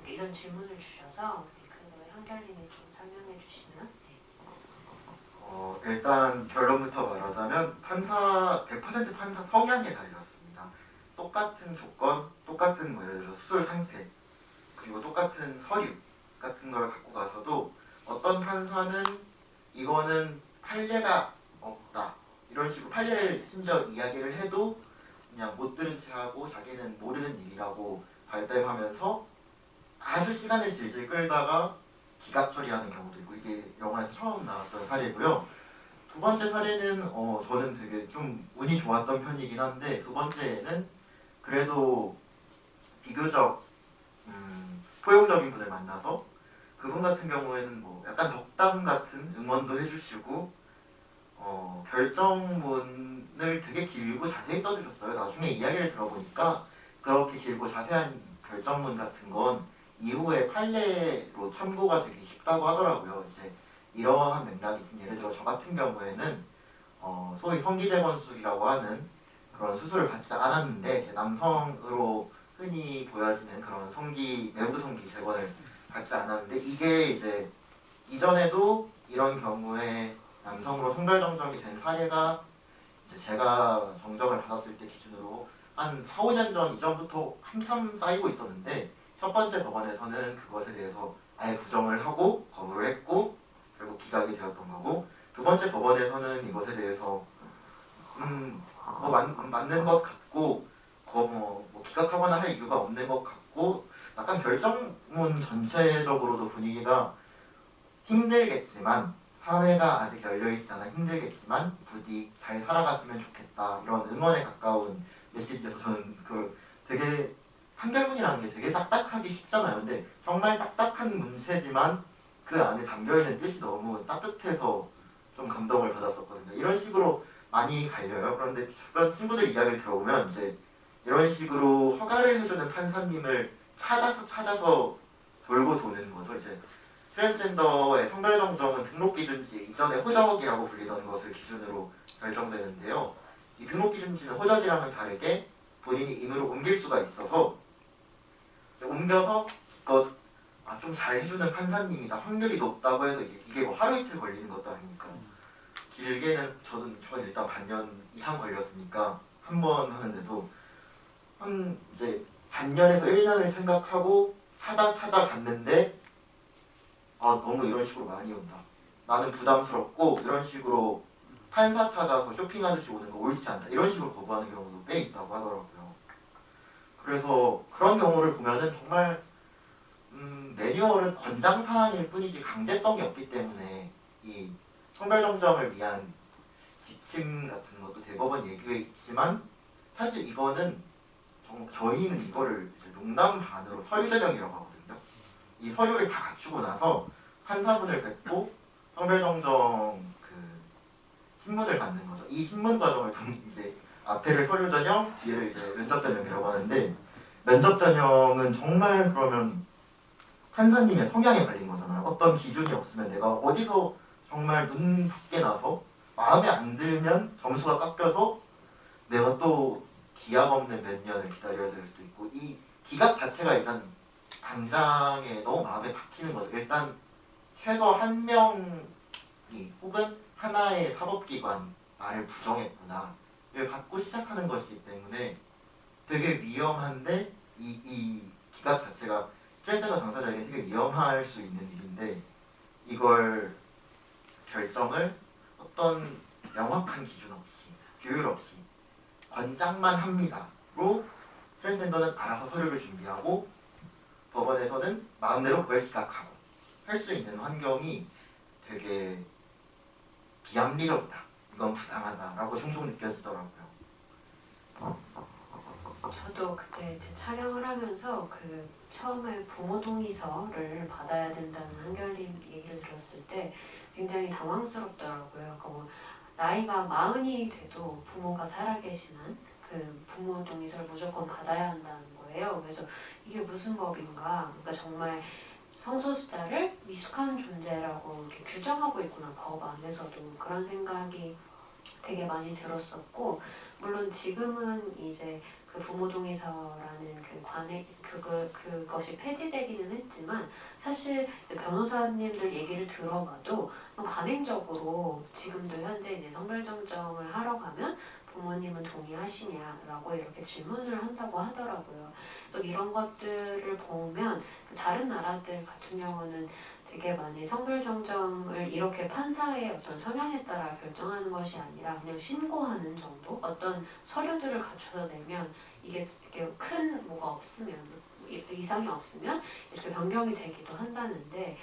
이런 질문을 주셔서 그거 한결님이 좀 설명해 주시면. 일단 결론부터 말하자면 100% 판사 성향에 달렸습니다. 똑같은 조건, 똑같은 예를 들어 수술 상태, 그리고 똑같은 서류 같은 걸 갖고 가서도 어떤 판사는 이거는 판례가 없다 이런 식으로 판례를 심지어 이야기를 해도 그냥 못 들은 채 하고 자기는 모르는 일이라고 발뺌하면서 아주 시간을 질질 끌다가 기각 처리하는 경우도 있고 이게 영화에서 처음 나왔던 사례고요. 두 번째 사례는 저는 되게 좀 운이 좋았던 편이긴 한데 두 번째는 그래도 비교적 포용적인 분을 만나서 그분 같은 경우에는 뭐 약간 덕담 같은 응원도 해주시고 결정문을 되게 길고 자세히 써주셨어요. 나중에 이야기를 들어보니까 그렇게 길고 자세한 결정문 같은 건 이후에 판례로 참고가 되기 쉽다고 하더라고요. 이제 이러한 맥락이 있으면 예를 들어 저 같은 경우에는 소위 성기재건 수술이라고 하는 그런 수술을 받지 않았는데 이제 남성으로 흔히 보여지는 그런 외부 성기 재건을 받지 않았는데 이게 이제 이전에도 이런 경우에 남성으로 성별정정이 된 사례가 이제 제가 정정을 받았을 때 기준으로 한 4, 5년 전 이전부터 한참 쌓이고 있었는데 첫 번째 법원에서는 그것에 대해서 아예 부정을 하고 거부를 했고 결국 기각이 되었던 거고 두 번째 법원에서는 이것에 대해서 맞는 것 같고 뭐 기각하거나 할 이유가 없는 것 같고 약간 결정문 전체적으로도 분위기가 힘들겠지만 사회가 아직 열려있지 않아 힘들겠지만 부디 잘 살아갔으면 좋겠다 이런 응원에 가까운 메시지여서 저는 그 되게 한결문이라는 게 되게 딱딱하기 쉽잖아요. 근데 정말 딱딱한 문체지만 그 안에 담겨있는 뜻이 너무 따뜻해서 좀 감동을 받았었거든요. 이런 식으로 많이 갈려요. 그런데 주변 친구들 이야기를 들어보면 이제 이런 식으로 허가를 해주는 판사님을 찾아서 돌고 도는 거죠. 이제 트랜스젠더의 성별정정은 등록기준지 이전에 호적이라고 불리던 것을 기준으로 결정되는데요. 이 등록기준지는 호적이랑은 다르게 본인이 임으로 옮길 수가 있어서 옮겨서 좀 잘 해주는 판사님이다 확률이 높다고 해서 이게 뭐 하루 이틀 걸리는 것도 아니니까 길게는 저는 일단 반년 이상 걸렸으니까 한 번 하는데도 한 이제 반년에서 1년을 생각하고 찾아갔는데 너무 이런 식으로 많이 온다. 나는 부담스럽고 이런 식으로 판사 찾아서 쇼핑하듯이 오는 거 옳지 않다. 이런 식으로 거부하는 경우도 꽤 있다고 하더라고요. 그래서 그런 경우를 보면은 정말 매뉴얼은 권장사항일 뿐이지 강제성이 없기 때문에 이 성별정정을 위한 지침 같은 것도 대법원 얘기에 있지만 사실 이거는 저희는 이거를 이제 농담 반으로 서류 전형이라고 하거든요. 이 서류를 다 갖추고 나서 판사분을 뵙고 성별정정 그 신문을 받는 거죠. 이 신문 과정을 이제 앞에를 서류 전형, 뒤에를 이제 면접 전형이라고 하는데 면접 전형은 정말 그러면 판사님의 성향에 걸린 거잖아요. 어떤 기준이 없으면 내가 어디서 정말 눈 밖에 나서 마음에 안 들면 점수가 깎여서 내가 또 기약 없는 몇 년을 기다려야 될 수도 있고 이 기각 자체가 일단 당장에 너무 마음에 박히는 거죠. 일단 최소 한 명이 혹은 하나의 사법기관 나를 부정했구나를 받고 시작하는 것이기 때문에 되게 위험한데 이 기각 자체가 트랜스젠더 당사자에게 되게 위험할 수 있는 일인데 이걸 결정을 어떤 명확한 기준 없이 규율 없이 권장만 합니다로 트랜스젠더는 알아서 서류를 준비하고 법원에서는 마음대로 그걸 기각하고 할 수 있는 환경이 되게 비합리적이다. 이건 부당하다라고 종종 느껴지더라고요. 저도 그때 제 촬영을 하면서 그 처음에 부모 동의서를 받아야 된다는 한결님 얘기를 들었을 때 굉장히 당황스럽더라고요. 뭐 나이가 40이 돼도 부모가 살아계시는 그 부모 동의서를 무조건 받아야 한다는 거예요. 그래서 이게 무슨 법인가? 그러니까 정말 성소수자를 미숙한 존재라고 이렇게 규정하고 있구나, 법 안에서도. 그런 생각이 되게 많이 들었었고, 물론 지금은 이제 그 부모 동의서라는 그 그것이 폐지되기는 했지만 사실 변호사님들 얘기를 들어봐도 관행적으로 지금도 현재 이제 성별정정을 하러 가면 부모님은 동의하시냐라고 이렇게 질문을 한다고 하더라고요. 그래서 이런 것들을 보면 다른 나라들 같은 경우는 되게 많이 성별정정을 이렇게 판사의 어떤 성향에 따라 결정하는 것이 아니라 그냥 신고하는 정도? 어떤 서류들을 갖춰서 내면 이게 큰 뭐가 없으면 이상이 없으면 이렇게 변경이 되기도 한다는데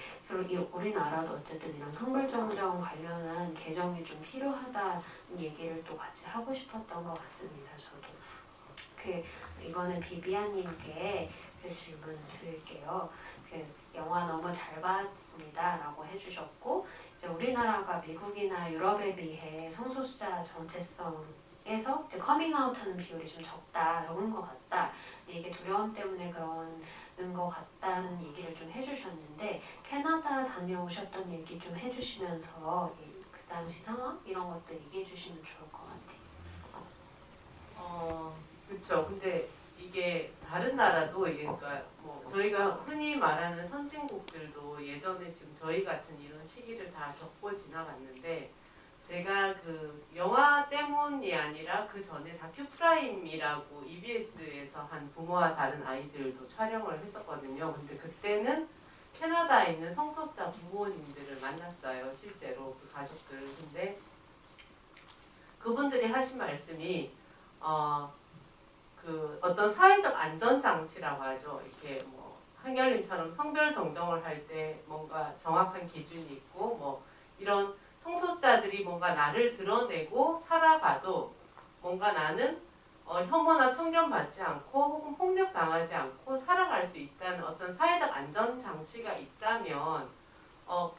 우리나라도 어쨌든 이런 성별정정 관련한 개정이 좀 필요하다는 얘기를 또 같이 하고 싶었던 것 같습니다. 저도. 이거는 비비안님께 그 질문 드릴게요. 그 영화 너무 잘 봤습니다라고 해주셨고 이제 우리나라가 미국이나 유럽에 비해 성소수자 정체성에서 이제 커밍아웃하는 비율이 좀 적은 것 같다. 이게 두려움 때문에 그러는 것 같다는 얘기를 좀 해주셨는데 캐나다 다녀오셨던 얘기 좀 해주시면서 그 당시 상황 이런 것도 얘기해 주시면 좋을 것 같아요. 그렇죠. 근데 이게 다른 나라도 그러니까 뭐 저희가 흔히 말하는 선진국들도 예전에 지금 저희 같은 이런 시기를 다 겪고 지나갔는데 제가 그 영화 때문이 아니라 그 전에 다큐 프라임이라고 EBS에서 한 부모와 다른 아이들도 촬영을 했었거든요. 근데 그때는 캐나다에 있는 성소수자 부모님들을 만났어요. 실제로 그 가족들. 근데 그분들이 하신 말씀이 그 어떤 사회적 안전장치라고 하죠. 이렇게 뭐 한결님처럼 성별 정정을 할 때 뭔가 정확한 기준이 있고 뭐 이런 성소수자들이 뭔가 나를 드러내고 살아가도 뭔가 나는 혐오나 편견받지 않고 혹은 폭력당하지 않고 살아갈 수 있다는 어떤 사회적 안전장치가 있다면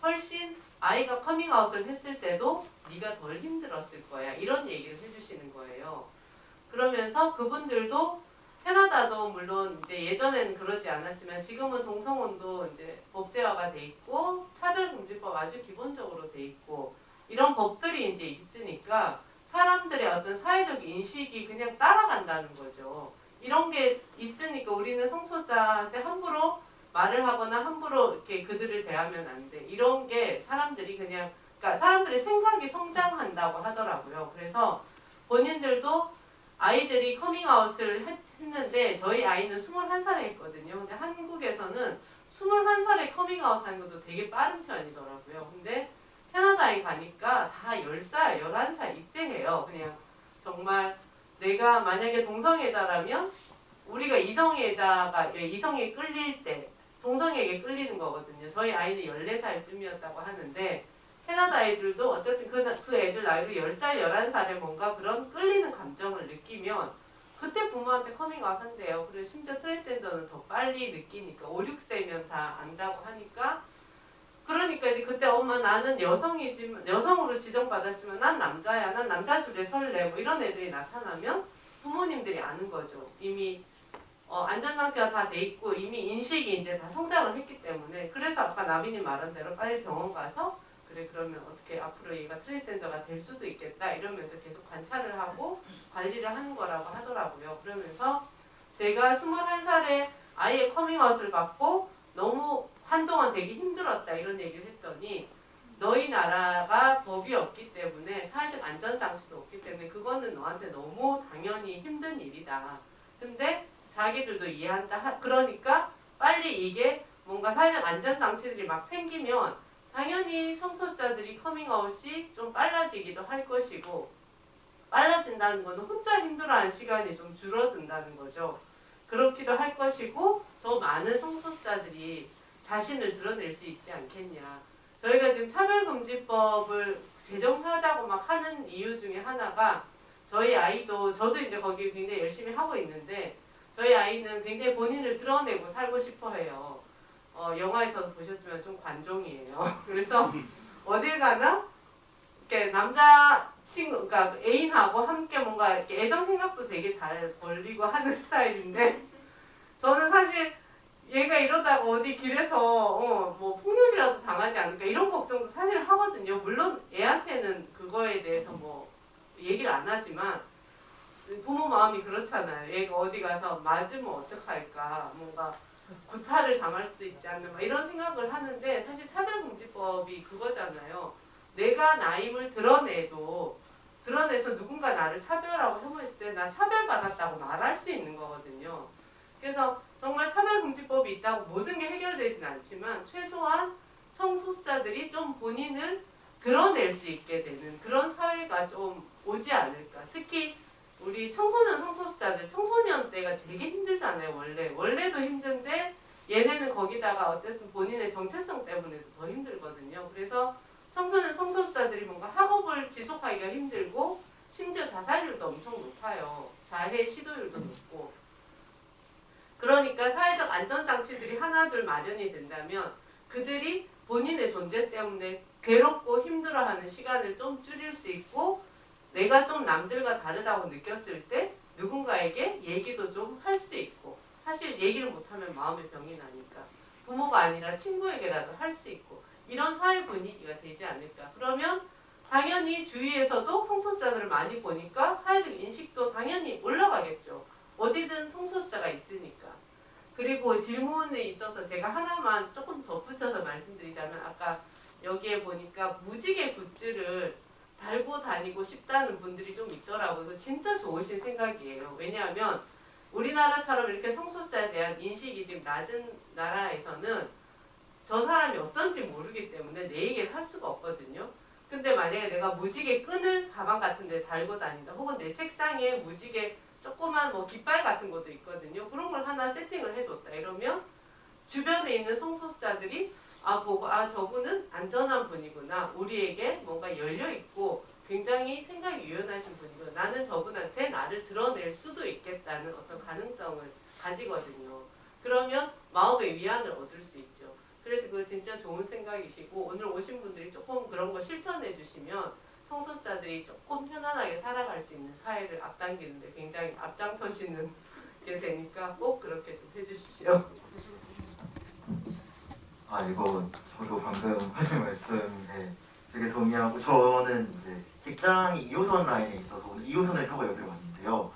훨씬 아이가 커밍아웃을 했을 때도 네가 덜 힘들었을 거야. 이런 얘기를 해주시는 거예요. 그러면서 그분들도 캐나다도 물론 이제 예전에는 그러지 않았지만 지금은 동성혼도 이제 법제화가 돼 있고 차별금지법 아주 기본적으로 돼 있고 이런 법들이 이제 있으니까 사람들의 어떤 사회적 인식이 그냥 따라간다는 거죠. 이런 게 있으니까 우리는 성소수자한테 함부로 말을 하거나 함부로 이렇게 그들을 대하면 안 돼. 이런 게 사람들이 그냥 그러니까 사람들의 생각이 성장한다고 하더라고요. 그래서 본인들도 아이들이 커밍아웃을 했는데 저희 아이는 21살에 했거든요. 근데 한국에서는 21살에 커밍아웃 하는 것도 되게 빠른 편이더라고요. 근데 캐나다에 가니까 다 10살, 11살 이때 해요. 그냥 정말 내가 만약에 동성애자라면 우리가 이성에 끌릴 때 동성애에게 끌리는 거거든요. 저희 아이는 14살쯤이었다고 하는데 캐나다 애들도 어쨌든 그 애들 나이로 10살, 11살에 뭔가 그런 끌리는 감정을 느끼면 그때 부모한테 커밍아웃 한대요. 그리고 심지어 트랜스젠더는 더 빨리 느끼니까 5, 6세면 다 안다고 하니까 그러니까 이제 그때 엄마 나는 여성으로 지정받았지만 난 남자야. 난 남자 줄에 설래. 뭐 이런 애들이 나타나면 부모님들이 아는 거죠. 이미 안전장치가 다 돼 있고 이미 인식이 이제 다 성장을 했기 때문에 그래서 아까 나빈이 말한 대로 빨리 병원 가서 그래 그러면 어떻게 앞으로 얘가 트랜스젠더가 될 수도 있겠다 이러면서 계속 관찰을 하고 관리를 하는 거라고 하더라고요. 그러면서 제가 21살에 아이의 커밍아웃을 받고 너무 한동안 되게 힘들었다 이런 얘기를 했더니 너희 나라가 법이 없기 때문에 사회적 안전장치도 없기 때문에 그거는 너한테 너무 당연히 힘든 일이다. 근데 자기들도 이해한다. 그러니까 빨리 이게 뭔가 사회적 안전장치들이 막 생기면 당연히 성소수자들이 커밍아웃이 좀 빨라지기도 할 것이고 빨라진다는 것은 혼자 힘들어하는 시간이 좀 줄어든다는 거죠. 그렇기도 할 것이고 더 많은 성소수자들이 자신을 드러낼 수 있지 않겠냐. 저희가 지금 차별금지법을 제정하자고 막 하는 이유 중에 하나가 저희 아이도 저도 이제 거기 굉장히 열심히 하고 있는데 저희 아이는 굉장히 본인을 드러내고 살고 싶어 해요. 영화에서도 보셨지만 좀 관종이에요. 그래서 어딜 가나 이렇게 남자친구, 그러니까 애인하고 함께 뭔가 이렇게 애정 생각도 되게 잘 벌리고 하는 스타일인데 저는 사실 얘가 이러다가 어디 길에서 뭐 폭력이라도 당하지 않을까 이런 걱정도 사실 하거든요. 물론 애한테는 그거에 대해서 뭐 얘기를 안 하지만 부모 마음이 그렇잖아요. 얘가 어디 가서 맞으면 어떡할까 뭔가 구타를 당할 수도 있지 않나 막 이런 생각을 하는데 사실 차별금지법이 그거잖아요. 내가 나임을 드러내서 누군가 나를 차별하고 혐오했을 때 나 차별받았다고 말할 수 있는 거거든요. 그래서 정말 차별금지법이 있다고 모든 게 해결되진 않지만 최소한 성소수자들이 좀 본인을 드러낼 수 있게 되는 그런 사회가 좀 오지 않을까. 특히 우리 청소년 성소수자들 청소년 때가 되게 힘들잖아요. 원래도 힘든데 얘네는 거기다가 어쨌든 본인의 정체성 때문에도 더 힘들거든요. 그래서 청소년 성소수자들이 뭔가 학업을 지속하기가 힘들고 심지어 자살률도 엄청 높아요. 자해 시도율도 높고. 그러니까 사회적 안전장치들이 하나둘 마련이 된다면 그들이 본인의 존재 때문에 괴롭고 힘들어하는 시간을 좀 줄일 수 있고 내가 좀 남들과 다르다고 느꼈을 때 누군가에게 얘기도 좀 할 수 있고 사실 얘기를 못하면 마음의 병이 나니까 부모가 아니라 친구에게라도 할 수 있고 이런 사회 분위기가 되지 않을까. 그러면 당연히 주위에서도 성소수자들을 많이 보니까 사회적 인식도 당연히 올라가겠죠. 어디든 성소수자가 있으니까. 그리고 질문에 있어서 제가 하나만 조금 덧붙여서 말씀드리자면 아까 여기에 보니까 무지개 굿즈를 달고 다니고 싶다는 분들이 좀 있더라고요. 이거 진짜 좋으신 생각이에요. 왜냐하면 우리나라처럼 이렇게 성소수자에 대한 인식이 지금 낮은 나라에서는 저 사람이 어떤지 모르기 때문에 내 얘기를 할 수가 없거든요. 근데 만약에 내가 무지개 끈을 가방 같은 데 달고 다닌다 혹은 내 책상에 무지개 조그만 뭐 깃발 같은 것도 있거든요. 그런 걸 하나 세팅을 해뒀다 이러면 주변에 있는 성소수자들이 보고 저분은 안전한 분이구나. 우리에게 뭔가 열려있고 굉장히 생각이 유연하신 분이구나. 나는 저분한테 나를 드러낼 수도 있겠다는 어떤 가능성을 가지거든요. 그러면 마음의 위안을 얻을 수 있죠. 그래서 그거 진짜 좋은 생각이시고 오늘 오신 분들이 조금 그런 거 실천해 주시면 성소수자들이 조금 편안하게 살아갈 수 있는 사회를 앞당기는데 굉장히 앞장서시는 게 되니까 꼭 그렇게 좀 해주십시오. 이거 저도 방금 하신 말씀에 되게 동의하고 저는 이제 직장이 2호선 라인에 있어서 오늘 2호선을 타고 여기를 왔는데요.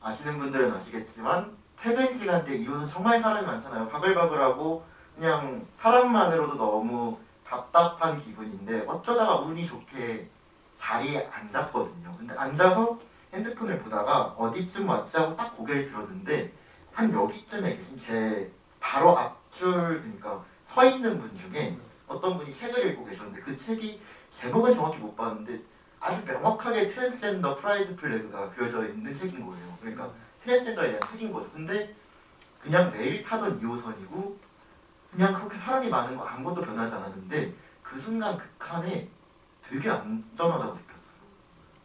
아시는 분들은 아시겠지만 퇴근 시간대 2호선 정말 사람이 많잖아요. 바글바글하고 그냥 사람만으로도 너무 답답한 기분인데 어쩌다가 운이 좋게 자리에 앉았거든요. 근데 앉아서 핸드폰을 보다가 어디쯤 왔지 하고 딱 고개를 들었는데 한 여기쯤에 계신 제 바로 앞줄 그러니까 서 있는 분 중에 어떤 분이 책을 읽고 계셨는데 그 책이 제목은 정확히 못 봤는데 아주 명확하게 트랜스젠더 프라이드 플래그가 그려져 있는 책인 거예요. 그러니까 트랜스젠더에 대한 책인 거죠. 근데 그냥 매일 타던 2호선이고 그냥 그렇게 사람이 많은 거 아무것도 변하지 않았는데 그 순간 그 칸에 되게 안전하다고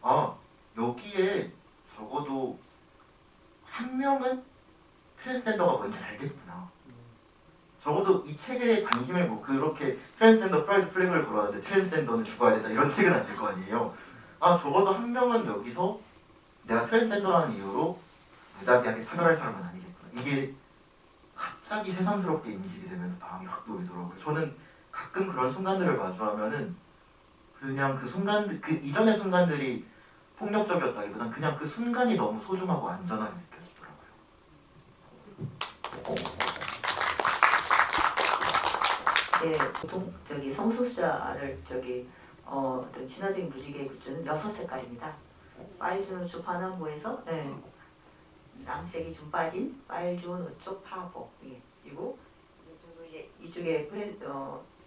느꼈어요. 여기에 적어도 한 명은 트랜스젠더가 뭔지 알겠구나. 적어도 이 책에 관심을 그렇게 트랜스젠더 프라이드 플래그를 걸었는데 트랜스젠더는 죽어야 된다 이런 책은 아닐 거 아니에요. 적어도 한 명은 여기서 내가 트랜스젠더라는 이유로 무자비하게 차별할 사람은 아니겠구나. 이게 갑자기 새삼스럽게 인식이 되면서 마음이 확 놓이더라고요. 저는 가끔 그런 순간들을 마주하면은 그냥 그 순간, 그 이전의 순간들이 폭력적이었다기보단 그냥 그 순간이 너무 소중하고 안전하게 느껴지더라고요. 네, 보통 성소수자를 어떤 친화적인 무지개 굿즈는 6색깔입니다. 빨주노 초 파남보에서 남색이 좀 빠진 빨주노 초 파보 그리고 이쪽에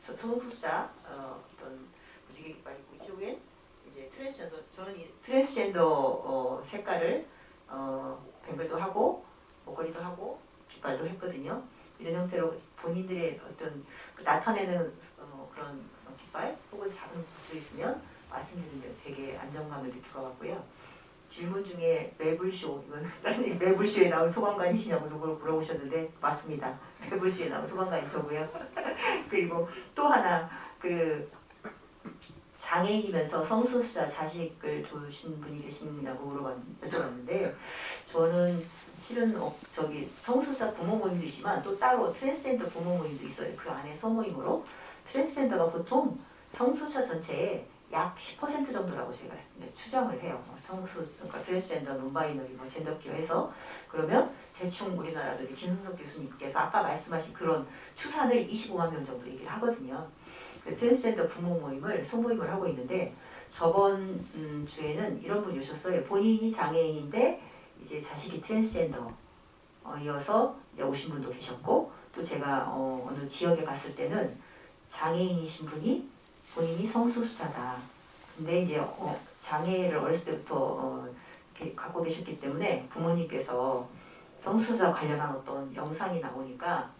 성소수자 어떤 무지개 깃발 있고 이쪽에 이제 트랜스젠더 저는 이 트랜스젠더 색깔을 뱅글도 하고 목걸이도 하고 깃발도 했거든요. 이런 형태로 본인들의 어떤 나타내는 그런 깃발 혹은 작은 굿즈 있으면 말씀드리면 되게 안정감을 느낄 것 같고요. 질문 중에 매불쇼 이건 매불쇼에 나온 소방관이시냐고 누구를 물어보셨는데 맞습니다. 매불쇼에 나온 소방관이 저고요. 그리고 또 하나 그 장애인이면서 성소수자 자식을 두신 분이 계시냐고 여쭤봤는데 저는 실은 성소수자 부모 모임도 있지만 또 따로 트랜스젠더 부모 모임도 있어요. 그 안에 소모임으로 트랜스젠더가 보통 성소수자 전체의 약 10% 정도라고 제가 추정을 해요. 그러니까 트랜스젠더, 논바이너리, 젠더 기여해서 그러면 대충 우리나라도 김순석 교수님께서 아까 말씀하신 그런 추산을 25만 명 정도 얘기를 하거든요. 트랜스젠더 부모 모임을 소모임을 하고 있는데 저번 주에는 이런 분이 오셨어요. 본인이 장애인인데 이제 자식이 트랜스젠더 이어서 이제 오신 분도 계셨고 또 제가 어느 지역에 갔을 때는 장애인이신 분이 본인이 성소수자다. 근데 이제 장애를 어렸을 때부터 이렇게 갖고 계셨기 때문에 부모님께서 성소수자 관련한 어떤 영상이 나오니까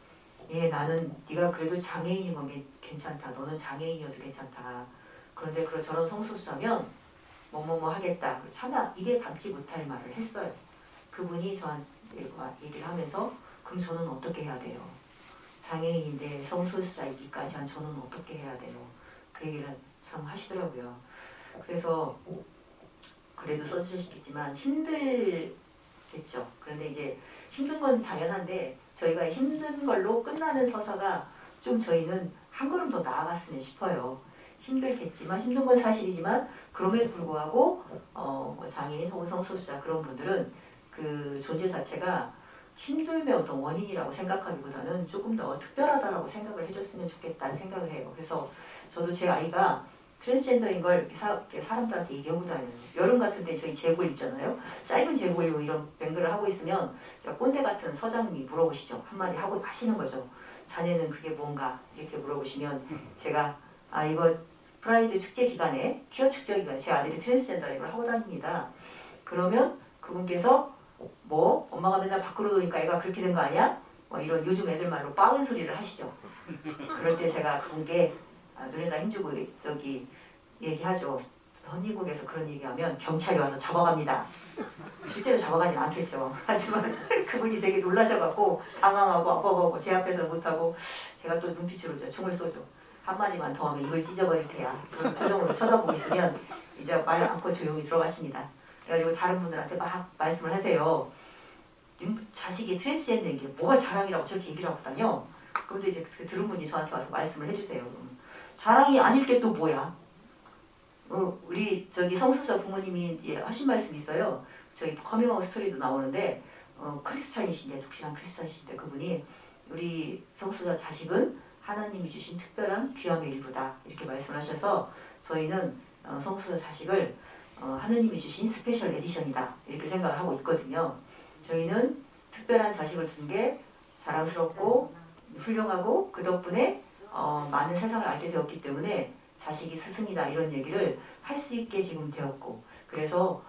나는 네가 그래도 장애인인 건 괜찮다. 너는 장애인이어서 괜찮다. 그런데 저런 성소수자면 뭐뭐뭐 하겠다. 차마 입에 담지 못할 말을 했어요. 그분이 저한테 얘기를 하면서 그럼 저는 어떻게 해야 돼요? 장애인인데 성소수자이기까지 한 저는 어떻게 해야 돼요? 그 얘기를 참 하시더라고요. 그래서 그래도 써주셨겠지만 힘들겠죠. 그런데 이제 힘든 건 당연한데 저희가 힘든 걸로 끝나는 서사가 좀 저희는 한 걸음 더 나아갔으면 싶어요. 힘들겠지만 힘든 건 사실이지만 그럼에도 불구하고 뭐 장애인 혹은 성소수자 그런 분들은 그 존재 자체가 힘듦의 어떤 원인이라고 생각하기보다는 조금 더 특별하다라고 생각을 해줬으면 좋겠다는 생각을 해요. 그래서 저도 제 아이가 트랜스젠더인 걸 이렇게 사람들한테 얘기하고 다녀요. 여름 같은 데 저희 제골 있잖아요. 짧은 제골로 이런 뱅글을 하고 있으면 꼰대 같은 서장님이 물어보시죠. 한마디 하고 하시는 거죠. 자네는 그게 뭔가 이렇게 물어보시면 제가 이거 프라이드 축제 기간에 퀴어 축제 기간에 제 아들이 트랜스젠더인 걸 하고 다닙니다. 그러면 그분께서 뭐 엄마가 맨날 밖으로 노니까 애가 그렇게 된 거 아니야? 뭐 이런 요즘 애들 말로 빠은 소리를 하시죠. 그럴 때 제가 그분께 눈에다 힘주고 저기 얘기하죠. 선진국에서 그런 얘기하면 경찰이 와서 잡아갑니다. 실제로 잡아가진 않겠죠. 하지만 그분이 되게 놀라셔갖고 당황하고 아빠하고 제 앞에서 못하고 제가 또 눈빛으로 총을 쏘죠. 한마디만 더 하면 입을 찢어버릴 테야. 그런 표정으로 쳐다보고 있으면 이제 말 않고 조용히 들어가십니다. 그래가지고 다른 분들한테 막 말씀을 하세요. 자식이 트랜스젠더인 게 뭐가 자랑이라고 저렇게 얘기를 하고 다녀? 그런데 이제 들은 분이 저한테 와서 말씀을 해주세요. 자랑이 아닐 게 또 뭐야? 우리 저기 성수자 부모님이 하신 말씀이 있어요. 저희 커밍아웃 스토리도 나오는데 크리스찬이신데 독실한 크리스찬이신데 그분이 우리 성수자 자식은 하나님이 주신 특별한 귀함의 일부다 이렇게 말씀하셔서 저희는 성수자 자식을 하나님이 주신 스페셜 에디션이다 이렇게 생각을 하고 있거든요. 저희는 특별한 자식을 둔 게 자랑스럽고 훌륭하고 그 덕분에 많은 세상을 알게 되었기 때문에 자식이 스승이다 이런 얘기를 할 수 있게 지금 되었고 그래서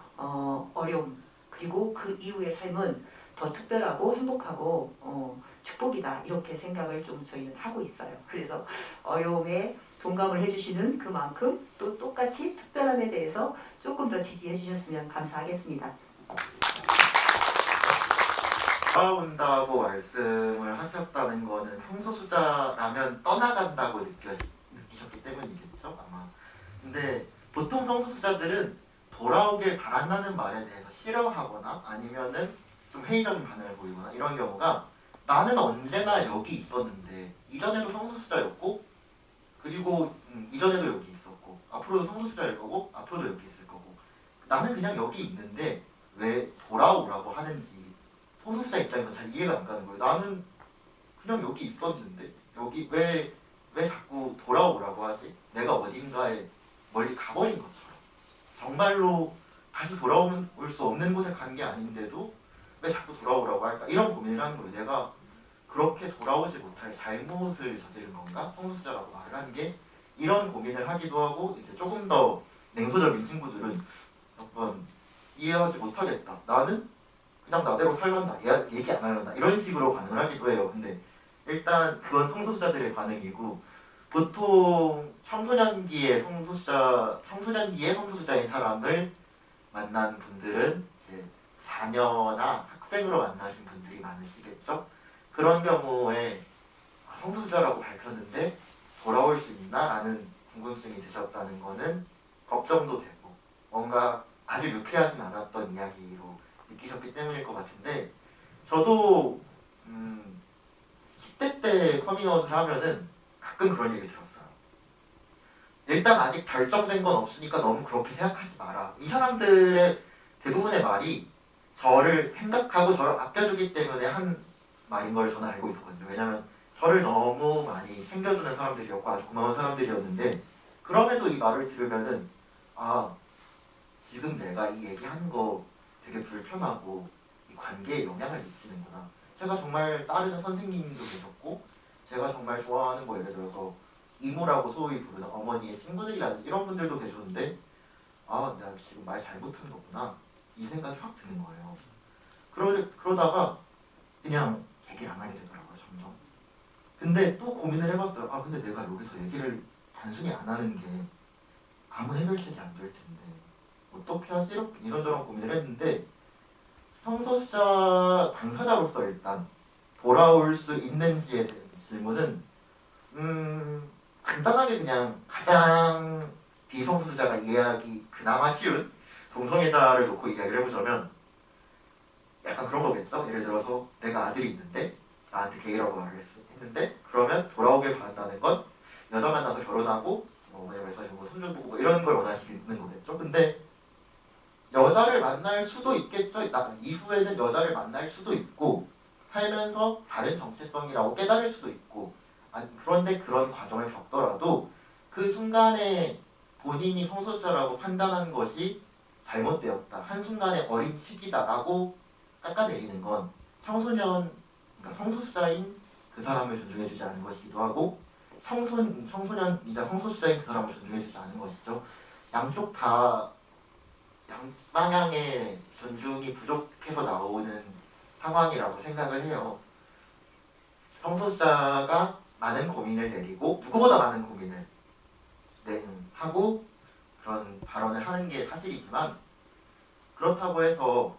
어려움 그리고 그 이후의 삶은 더 특별하고 행복하고 축복이다 이렇게 생각을 좀 저희는 하고 있어요. 그래서 어려움에 동감을 해주시는 그만큼 또 똑같이 특별함에 대해서 조금 더 지지해 주셨으면 감사하겠습니다. 돌아온다고 말씀을 하셨다는 거는 성소수자라면 떠나간다고 느끼셨기 때문이겠죠 아마. 근데 보통 성소수자들은 돌아오길 바란다는 말에 대해서 싫어하거나 아니면은 좀 회의적인 반응을 보이거나 이런 경우가 나는 언제나 여기 있었는데 이전에도 성소수자였고 그리고 이전에도 여기 있었고 앞으로도 성소수자일 거고 앞으로도 여기 있을 거고 나는 그냥 여기 있는데 왜 돌아오라고 하는지 성소수자 입장에서 잘 이해가 안 가는 거예요. 나는 그냥 여기 있었는데 여기 왜 자꾸 돌아오라고 하지? 내가 어딘가에 멀리 가버린 것처럼 정말로 다시 돌아올 수 없는 곳에 간 게 아닌데도 왜 자꾸 돌아오라고 할까? 이런 고민을 하는 거예요. 내가 그렇게 돌아오지 못할 잘못을 저지른 건가? 성소수자라고 말을 한 게 이런 고민을 하기도 하고 이제 조금 더 냉소적인 친구들은 몇 번 이해하지 못하겠다. 나는 그냥 나대로 살란다. 얘기 안 하란다. 이런 식으로 반응을 하기도 해요. 근데 일단 그건 성소수자들의 반응이고 보통 청소년기의 성소수자인 사람을 만난 분들은 이제 자녀나 학생으로 만나신 분들이 많으시겠죠. 그런 경우에 성소수자라고 밝혔는데 돌아올 수 있나? 라는 궁금증이 드셨다는 거는 걱정도 되고 뭔가 아주 유쾌하진 않았던 이야기로 느끼셨기 때문일 것 같은데 저도 10대 때 커밍아웃을 하면은 가끔 그런 얘기 들었어요. 일단 아직 결정된 건 없으니까 너무 그렇게 생각하지 마라. 이 사람들의 대부분의 말이 저를 생각하고 저를 아껴주기 때문에 한 말인 걸 저는 알고 있었거든요. 왜냐면 저를 너무 많이 챙겨주는 사람들이었고 아주 고마운 사람들이었는데 그럼에도 이 말을 들으면은 지금 내가 이 얘기하는 거 되게 불편하고 이 관계에 영향을 미치는구나. 제가 정말 따르는 선생님도 계셨고 제가 정말 좋아하는 거 예를 들어서 이모라고 소위 부르는 어머니의 친구들이라든지 이런 분들도 계셨는데 내가 지금 말 잘못한 거구나 이 생각이 확 드는 거예요. 그러다가 그냥 얘기를 안 하게 되더라고요 점점. 근데 또 고민을 해봤어요. 근데 내가 여기서 얘기를 단순히 안 하는 게 아무 해결책이 안 될 텐데 어떻게 하지? 이런저런 고민을 했는데 성소수자 당사자로서 일단 돌아올 수 있는지에 대한 질문은 간단하게 그냥 가장 비성소수자가 이해하기 그나마 쉬운 동성애자를 놓고 이야기를 해보자면 약간 그런 거겠죠? 예를 들어서 내가 아들이 있는데 나한테 게이라고 말을 했는데 그러면 돌아오길 바란다는 건 여자 만나서 결혼하고 어머니에서 뭐 손주 보고 이런 걸 원하시는 거겠죠? 근데 여자를 만날 수도 있겠죠? 이후에는 여자를 만날 수도 있고 살면서 다른 정체성이라고 깨달을 수도 있고 그런데 그런 과정을 겪더라도 그 순간에 본인이 성소수자라고 판단한 것이 잘못되었다. 한순간에 어린 시기다라고 깎아내리는 건 청소년, 그러니까 성소수자인 그 사람을 존중해주지 않은 것이기도 하고 청소년이자 성소수자인 그 사람을 존중해주지 않은 것이죠. 양쪽 다 양방향의 존중이 부족해서 나오는 상황이라고 생각을 해요. 성소수자가 많은 고민을 내리고 누구보다 많은 고민을 하고 그런 발언을 하는 게 사실이지만 그렇다고 해서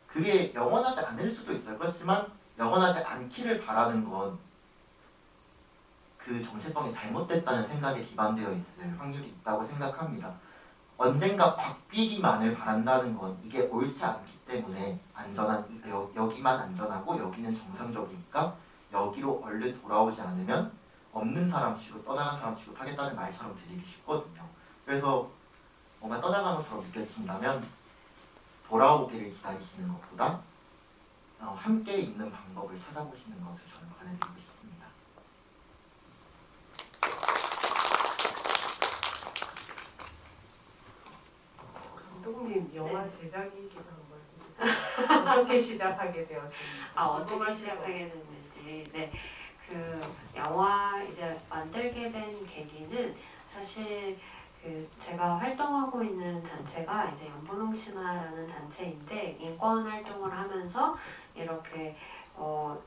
그게 영원하지 않을 수도 있어요. 그렇지만 영원하지 않기를 바라는 건 그 정체성이 잘못됐다는 생각에 기반되어 있을 확률이 있다고 생각합니다. 언젠가 바뀌기만을 바란다는 건 이게 옳지 않기 때문에 여기만 안전하고 여기는 정상적이니까 여기로 얼른 돌아오지 않으면 없는 사람 취급, 떠나간 사람 취급하겠다는 말처럼 들리기 쉽거든요. 그래서 뭔가 떠나가는 것처럼 느껴진다면 돌아오기를 기다리시는 것보다 함께 있는 방법을 찾아보시는 것을 저는 권해드리고 싶습니다. 감독님 영화 제작 얘기도 한번 해주세요. 어떻게 시작하게 되었는지. 어떻게 시작하게 됐는지. 네, 그 영화 이제 만들게 된 계기는 사실 그 제가 활동하고 있는 단체가 이제 연분홍 신화라는 단체인데 인권 활동을 하면서 이렇게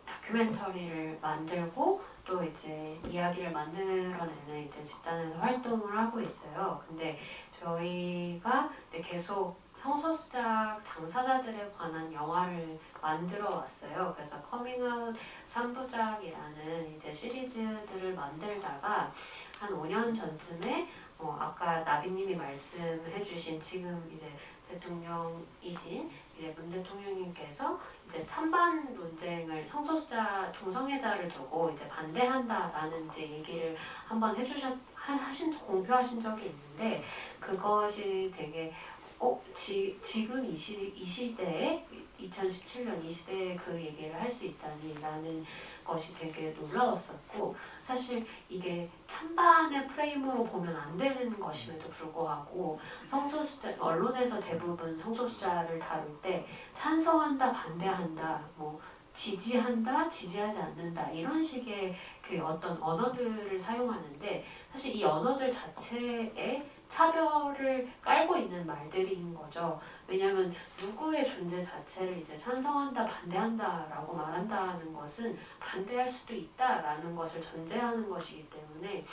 다큐멘터리를 만들고 또 이제 이야기를 만들어내는 이제 집단에서 활동을 하고 있어요. 근데 저희가 이제 계속 성소수자 당사자들에 관한 영화를 만들어 왔어요. 그래서 커밍아웃 3부작이라는 이제 시리즈들을 만들다가 한 5년 전쯤에 아까 나비님이 말씀해주신 지금 이제 대통령이신 이제 문 대통령님께서 이제 찬반 논쟁을 성소수자 동성애자를 두고 이제 반대한다라는 이제 얘기를 한번 공표하신 적이 있는데 그것이 되게 지금 이 시대에 2017년 이 시대에 그 얘기를 할 수 있다니라는 것이 되게 놀라웠었고 사실 이게 찬반의 프레임으로 보면 안 되는 것임에도 불구하고 성소수자 언론에서 대부분 성소수자를 다룰 때 찬성한다 반대한다 뭐 지지한다 지지하지 않는다 이런 식의 그 어떤 언어들을 사용하는데 사실 이 언어들 자체에 차별을 깔고 있는 말들인 거죠. 왜냐하면 누구의 존재 자체를 이제 찬성한다, 반대한다라고 말한다는 것은 반대할 수도 있다라는 것을 전제하는 것이기 때문에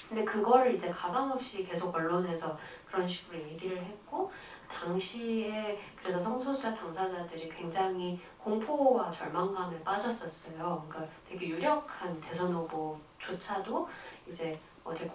근데 그거를 이제 가감없이 계속 언론에서 그런 식으로 얘기를 했고 당시에 그래서 성소수자 당사자들이 굉장히 공포와 절망감에 빠졌었어요. 그러니까 되게 유력한 대선 후보조차도 이제 어디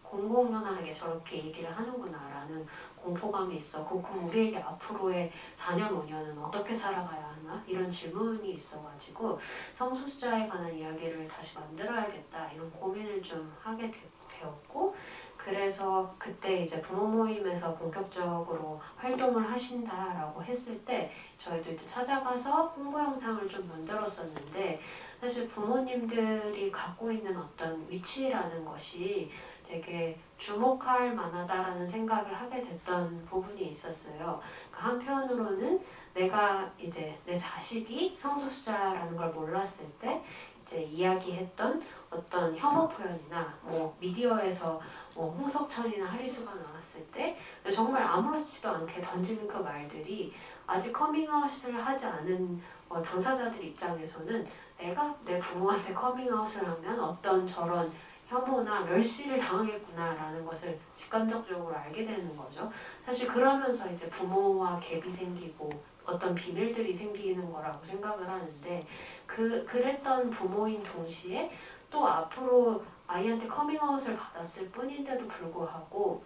공공연하게 저렇게 얘기를 하는구나라는 공포감이 있었고 그럼 우리에게 앞으로의 4년, 5년은 어떻게 살아가야 하나? 이런 질문이 있어가지고 성소수자에 관한 이야기를 다시 만들어야겠다 이런 고민을 좀 하게 되었고 그래서 그때 이제 부모 모임에서 본격적으로 활동을 하신다라고 했을 때 저희도 이제 찾아가서 홍보 영상을 좀 만들었었는데 사실 부모님들이 갖고 있는 어떤 위치라는 것이 되게 주목할 만하다라는 생각을 하게 됐던 부분이 있었어요. 그러니까 한편으로는 내가 이제 내 자식이 성소수자라는 걸 몰랐을 때 이제 이야기했던 어떤 혐오 표현이나 뭐 미디어에서 뭐 홍석천이나 하리수가 나왔을 때 정말 아무렇지도 않게 던지는 그 말들이 아직 커밍아웃을 하지 않은 당사자들 입장에서는 내가 내 부모한테 커밍아웃을 하면 어떤 저런 혐오나 멸시를 당하겠구나라는 것을 직감적으로 알게 되는 거죠. 사실 그러면서 이제 부모와 갭이 생기고 어떤 비밀들이 생기는 거라고 생각을 하는데 그랬던 부모인 동시에 또 앞으로 아이한테 커밍아웃을 받았을 뿐인데도 불구하고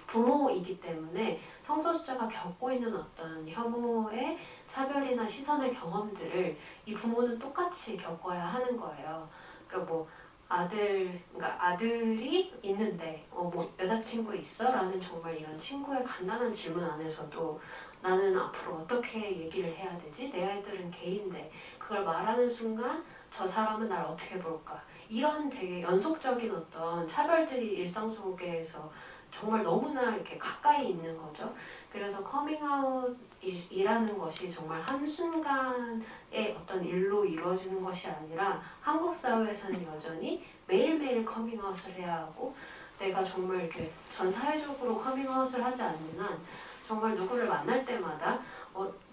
부모이기 때문에 성소수자가 겪고 있는 어떤 혐오의 차별이나 시선의 경험들을 이 부모는 똑같이 겪어야 하는 거예요. 그러니까 뭐 그러니까 아들이 있는데 뭐 여자친구 있어? 라는 정말 이런 친구의 간단한 질문 안에서도 나는 앞으로 어떻게 얘기를 해야 되지? 내 아이들은 게이인데 그걸 말하는 순간 저 사람은 날 어떻게 볼까? 이런 되게 연속적인 어떤 차별들이 일상 속에서 정말 너무나 이렇게 가까이 있는 거죠. 그래서 커밍아웃이라는 것이 정말 한순간의 어떤 일로 이루어지는 것이 아니라 한국 사회에서는 여전히 매일매일 커밍아웃을 해야 하고 내가 정말 이렇게 전 사회적으로 커밍아웃을 하지 않는 한 정말 누구를 만날 때마다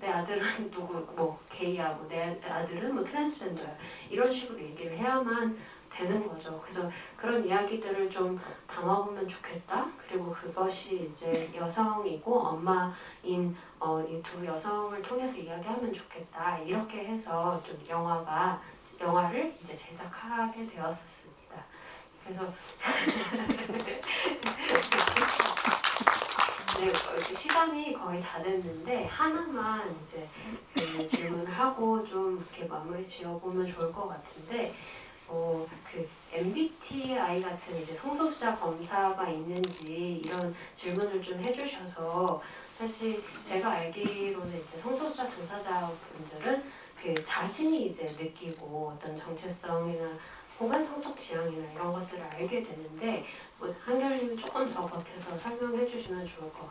내 아들은 누구 뭐 게이야, 뭐 내 아들은 뭐 트랜스젠더야 이런 식으로 얘기를 해야만 되는 거죠. 그래서 그런 이야기들을 좀 담아보면 좋겠다. 그리고 그것이 이제 여성이고 엄마인 이 두 여성을 통해서 이야기하면 좋겠다. 이렇게 해서 좀 영화를 이제 제작하게 되었습니다. 그래서 네, 시간이 거의 다 됐는데 하나만 이제 질문을 하고 좀 이렇게 마무리 지어보면 좋을 것 같은데. 그 MBTI 같은 이제 성소수자 검사가 있는지 이런 질문을 좀 해주셔서 사실 제가 알기로는 이제 성소수자 당사자분들은 그 자신이 이제 느끼고 어떤 정체성이나 혹은 성적 지향이나 이런 것들을 알게 되는데 뭐 한결님이 조금 더 겉에서 설명해 주시면 좋을 것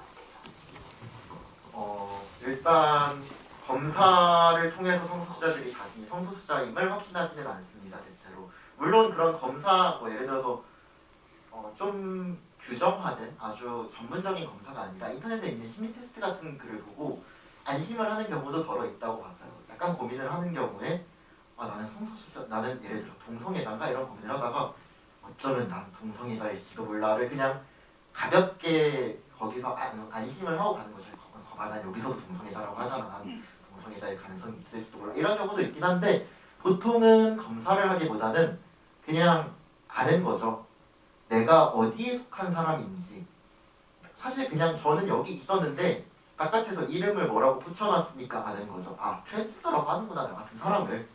같아요. 일단 검사를 통해서 성소수자들이 자신이 성소수자임을 확신하지는 않습니다. 대체로. 물론 그런 검사, 뭐 예를 들어서 좀 규정화된 아주 전문적인 검사가 아니라 인터넷에 있는 심리 테스트 같은 글을 보고 안심을 하는 경우도 더러 있다고 봤어요. 약간 고민을 하는 경우에 나는 성소수자, 나는 예를 들어 동성애자인가 이런 고민을 하다가 어쩌면 난 동성애자일지도 몰라를 그냥 가볍게 거기서 안심을 하고 가는 거죠. 난 여기서도 동성애자라고 하잖아. 난 동성애자일 가능성이 있을지도 몰라. 이런 경우도 있긴 한데 보통은 검사를 하기보다는 그냥 아는 거죠. 내가 어디에 속한 사람인지. 사실 그냥 저는 여기 있었는데 바깥에서 이름을 뭐라고 붙여놨으니까 아는 거죠. 트랜스더라고 하는구나. 나 같은 사람을.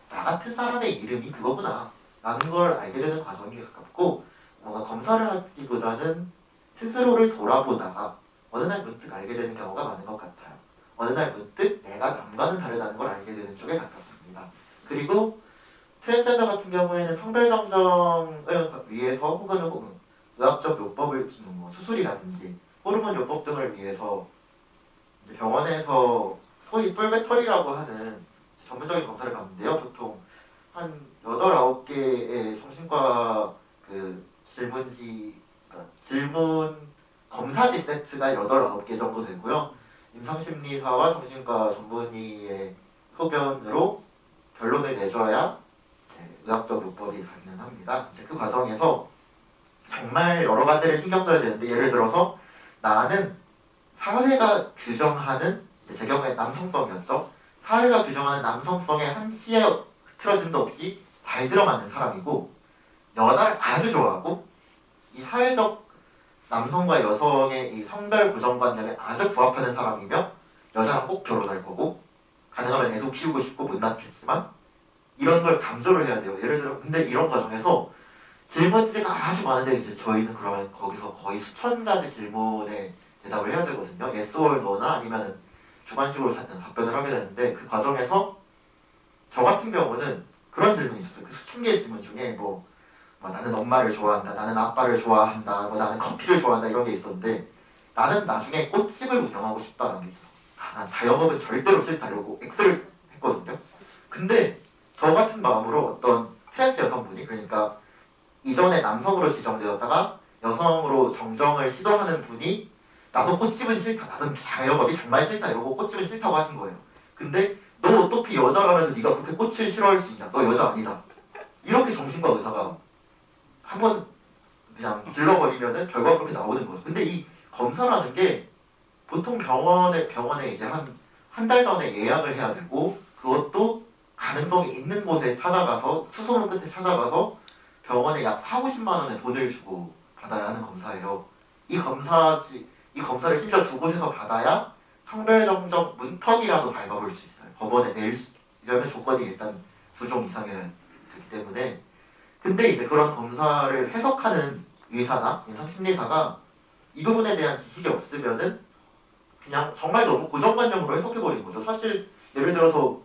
나 같은 사람의 이름이 그거구나. 라는 걸 알게 되는 과정이 가깝고 뭔가 검사를 하기보다는 스스로를 돌아보다가 어느 날 문득 알게 되는 경우가 많은 것 같아요. 어느 날 문득 내가 남과는 다르다는 걸 알게 되는 쪽에 가깝습니다. 그리고 트랜스젠더 같은 경우에는 성별 정정을 위해서 혹은 의학적 요법을 뭐 수술이라든지 호르몬 요법 등을 위해서 이제 병원에서 소위 뿔배터리라고 하는 전문적인 검사를 받는데요. 보통 한 8, 9개의 정신과 그 질문 검사지 세트가 8, 9개 정도 되고요. 임상심리사와 정신과 전문의의 소견으로 결론을 내줘야 의학적 요법이 가능합니다. 그 과정에서 정말 여러 가지를 신경 써야 되는데 예를 들어서 나는 사회가 규정하는 제 경우에 남성성이었죠. 사회가 규정하는 남성성의 한치의 흐트러짐도 없이 잘 들어맞는 사람이고 여자를 아주 좋아하고 이 사회적 남성과 여성의 이 성별 고정관념에 아주 부합하는 사람이며 여자랑 꼭 결혼할 거고 가능하면 애도 키우고 싶고 못 낳겠지만 이런 걸 강조를 해야 돼요. 예를 들어 근데 이런 과정에서 질문지가 아주 많은데 이제 저희는 그러면 거기서 거의 수천 가지 질문에 대답을 해야 되거든요. yes or no나 아니면 주관식으로 답변을 하게 되는데 그 과정에서 저 같은 경우는 그런 질문이 있었어요. 그 수천 개의 질문 중에 뭐 나는 엄마를 좋아한다, 나는 아빠를 좋아한다, 뭐 나는 커피를 좋아한다 이런 게 있었는데 나는 나중에 꽃집을 운영하고 싶다는 게 있어서 난 자영업은 절대로 싫다 이러고 X를 했거든요. 근데 저 같은 마음으로 어떤 트랜스 여성분이 그러니까 이전에 남성으로 지정되었다가 여성으로 정정을 시도하는 분이 나도 꽃집은 싫다, 나는 자영업이 정말 싫다 이러고 꽃집은 싫다고 하신 거예요. 근데 너 어떻게 여자라면서 네가 그렇게 꽃을 싫어할 수 있냐, 너 여자 아니다. 이렇게 정신과 의사가 한번 그냥 질러버리면은 결과가 그렇게 나오는 거죠. 근데 이 검사라는 게 보통 병원에 이제 한 달 전에 예약을 해야 되고 그것도 가능성이 있는 곳에 찾아가서 수소문 끝에 찾아가서 병원에 약 4, 50만 원의 돈을 주고 받아야 하는 검사예요. 이 검사를 심지어 두 곳에서 받아야 성별정적 문턱이라도 밟아볼 수 있어요. 법원에 내려면 조건이 일단 2종 이상이어야 되기 때문에. 근데 이제 그런 검사를 해석하는 의사나 임상심리사가 이 부분에 대한 지식이 없으면은 그냥 정말 너무 고정관념으로 해석해버리는 거죠. 사실 예를 들어서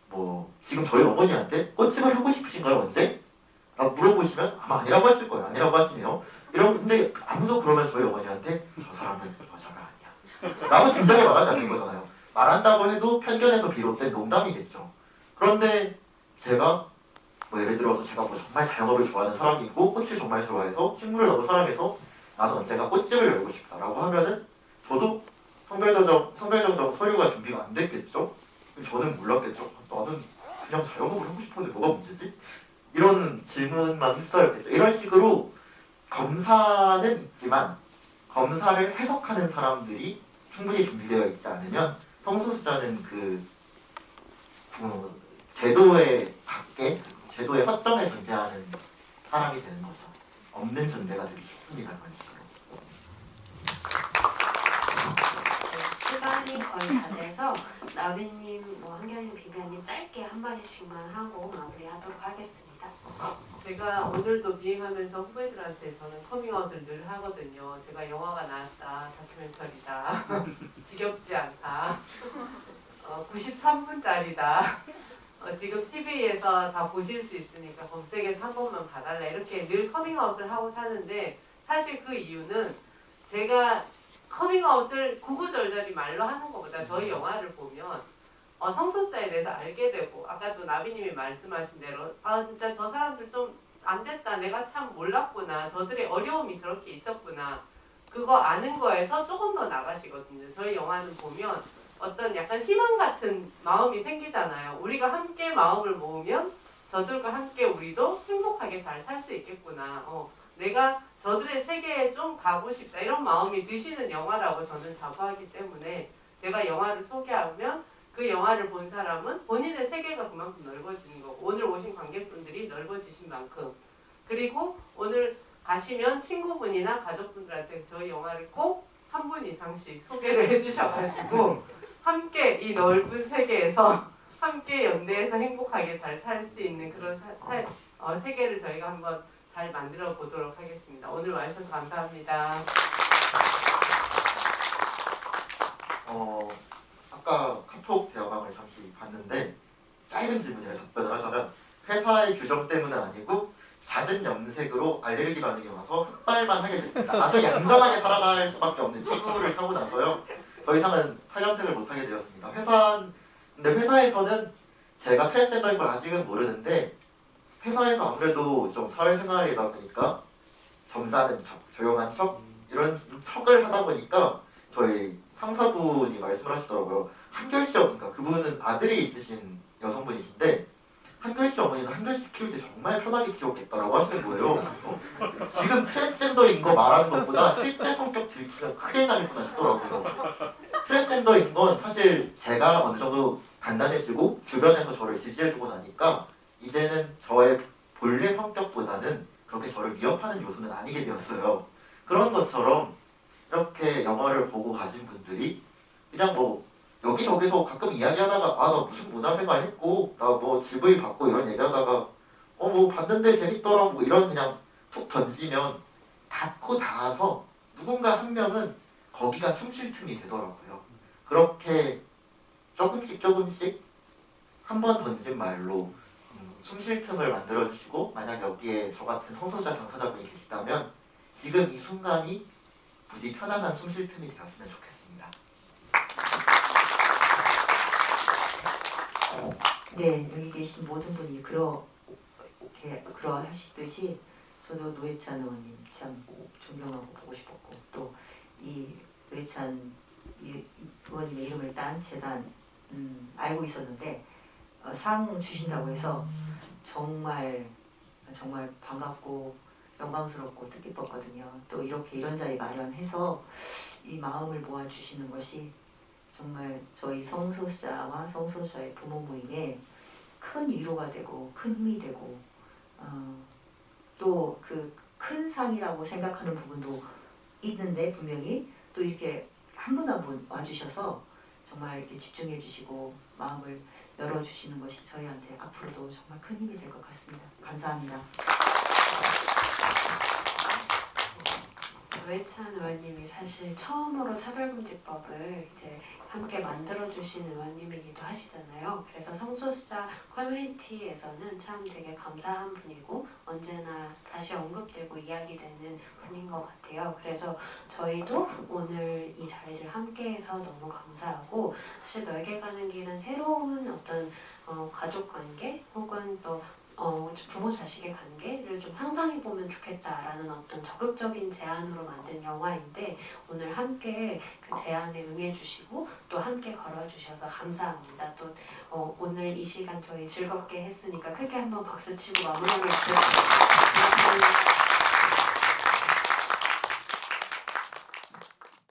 뭐 지금 저희 어머니한테 꽃집을 하고 싶으신가요? 언제? 라고 물어보시면 아마 아니라고 하실 거예요. 아니라고 하시네요. 근데 아무도 그러면 저희 어머니한테 저 사람은 여자가 아니야 라고 진작에 말하지 않는 거잖아요. 말한다고 해도 편견에서 비롯된 농담이겠죠. 그런데 제가 뭐 예를 들어서 제가 뭐 정말 자영업을 좋아하는 사람이 있고 꽃을 정말 좋아해서 식물을 너무 사랑해서 나는 언젠가 꽃집을 열고 싶다라고 하면은 저도 성별정적 서류가 준비가 안 됐겠죠. 저는 몰랐겠죠. 나는 그냥 자영업을 하고 싶은데 뭐가 문제지? 이런 질문만 휩싸였겠죠. 이런 식으로 검사는 있지만 검사를 해석하는 사람들이 충분히 준비되어 있지 않으면 성소수자는 제도의 밖에 제도의 허점에 존재하는 사람이 되는 거죠. 없는 존재가 되기 쉽습니다. 그런 식으로. 시간이 거의 다 돼서 나비님, 한결님, 비비아님 짧게 한마디씩만 하고 마무리하도록 하겠습니다. 제가 오늘도 비행하면서 후배들한테 저는 커밍아웃을 늘 하거든요. 제가 영화가 나왔다, 다큐멘터리다, 지겹지 않다, 93분짜리다. 지금 TV에서 다 보실 수 있으니까 검색해서 한 번만 봐달라 이렇게 늘 커밍아웃을 하고 사는데 사실 그 이유는 제가 커밍아웃을 구구절절히 말로 하는 것보다 저희 영화를 보면 성소수자에 대해서 알게 되고 아까도 나비님이 말씀하신 대로 진짜 저 사람들 좀 안 됐다 내가 참 몰랐구나 저들의 어려움이 저렇게 있었구나 그거 아는 거에서 조금 더 나가시거든요. 저희 영화는 보면 어떤 약간 희망 같은 마음이 생기잖아요. 우리가 함께 마음을 모으면 저들과 함께 우리도 행복하게 잘 살 수 있겠구나. 내가 저들의 세계에 좀 가고 싶다 이런 마음이 드시는 영화라고 저는 자부하기 때문에 제가 영화를 소개하면 그 영화를 본 사람은 본인의 세계가 그만큼 넓어지는 거고 오늘 오신 관객분들이 넓어지신 만큼 그리고 오늘 가시면 친구분이나 가족분들한테 저희 영화를 꼭 한 분 이상씩 소개를 해주셔가지고 함께 이 넓은 세계에서 함께 연대해서 행복하게 잘 살 수 있는 그런 세계를 저희가 한번 잘 만들어 보도록 하겠습니다. 오늘 와주셔서 감사합니다. 아까 카톡 대화방을 잠시 봤는데 짧은 질문이라 답변을 하자면 회사의 규정 때문은 아니고 잦은 염색으로 알레르기 반응이 와서 흑발만 하게 됐습니다. 아주 얌전하게 살아갈 수밖에 없는 피부를 타고 나서요. 더 이상은 탈염색을 못하게 되었습니다. 근데 회사에서는 제가 트랜스젠더인 걸 아직은 모르는데 회사에서 아무래도 좀 사회생활이다 보니까 점잖은 척, 조용한 척 이런 척을 하다 보니까 저희 상사분이 말씀을 하시더라고요. 한결 씨 그러니까 그분은 아들이 있으신 여성분이신데 한결 씨 어머니는 한결 씨 키울 때 정말 편하게 키웠겠다라고 하시는 거예요. 지금 트랜스젠더인 거 말하는 것보다 실제 성격 들키면 크게 나겠구나 싶더라고요. 트랜스젠더인 건 사실 제가 어느 정도 단단해지고 주변에서 저를 지지해주고 나니까 이제는 저의 본래 성격보다는 그렇게 저를 위협하는 요소는 아니게 되었어요. 그런 것처럼 이렇게 영화를 보고 가신 분들이 그냥 뭐 여기저기서 가끔 이야기하다가 나 무슨 문화생활 했고 나 뭐 GV 받고 이런 얘기하다가 뭐 봤는데 재밌더라고 뭐 이런 그냥 툭 던지면 닿고 닿아서 누군가 한 명은 거기가 숨 쉴 틈이 되더라고요. 그렇게 조금씩 한 번 던진 말로 숨 쉴 틈을 만들어주시고 만약 여기에 저 같은 성소수자 당사자분이 계시다면 지금 이 순간이 부디 편안한 숨 쉴 틈이 되었으면 좋겠습니다. 네, 여기 계신 모든 분이 그러하시듯이 저도 노회찬 의원님 참 존경하고 보고 싶었고 또 이 노회찬 의원님의 이름을 딴 재단 알고 있었는데 상 주신다고 해서 정말 반갑고 영광스럽고 뜻깊었거든요. 또 이렇게 이런 자리 마련해서 이 마음을 모아주시는 것이 정말 저희 성소수자와 성소수자의 부모 모임에 큰 위로가 되고 큰 힘이 되고 또 그 큰 상이라고 생각하는 부분도 있는데 분명히 또 이렇게 한 분 한 분 와주셔서 정말 이렇게 집중해 주시고 마음을 열어주시는 것이 저희한테 앞으로도 정말 큰 힘이 될 것 같습니다. 감사합니다. 노회찬 의원님이 사실 처음으로 차별금지법을 이제 함께 만들어주신 의원님이기도 하시잖아요. 그래서 성소수자 커뮤니티에서는 참 되게 감사한 분이고 언제나 다시 언급되고 이야기되는 분인 것 같아요. 그래서 저희도 오늘 이 자리를 함께해서 너무 감사하고 사실 너에게 가는 길은 새로운 어떤 가족관계 혹은 또 부모 자식의 관계를 좀 상상해보면 좋겠다라는 어떤 적극적인 제안으로 만든 영화인데 오늘 함께 그 제안에 응해주시고 또 함께 걸어주셔서 감사합니다. 또 오늘 이 시간 저희 즐겁게 했으니까 크게 한번 박수치고 마무리하겠습니다.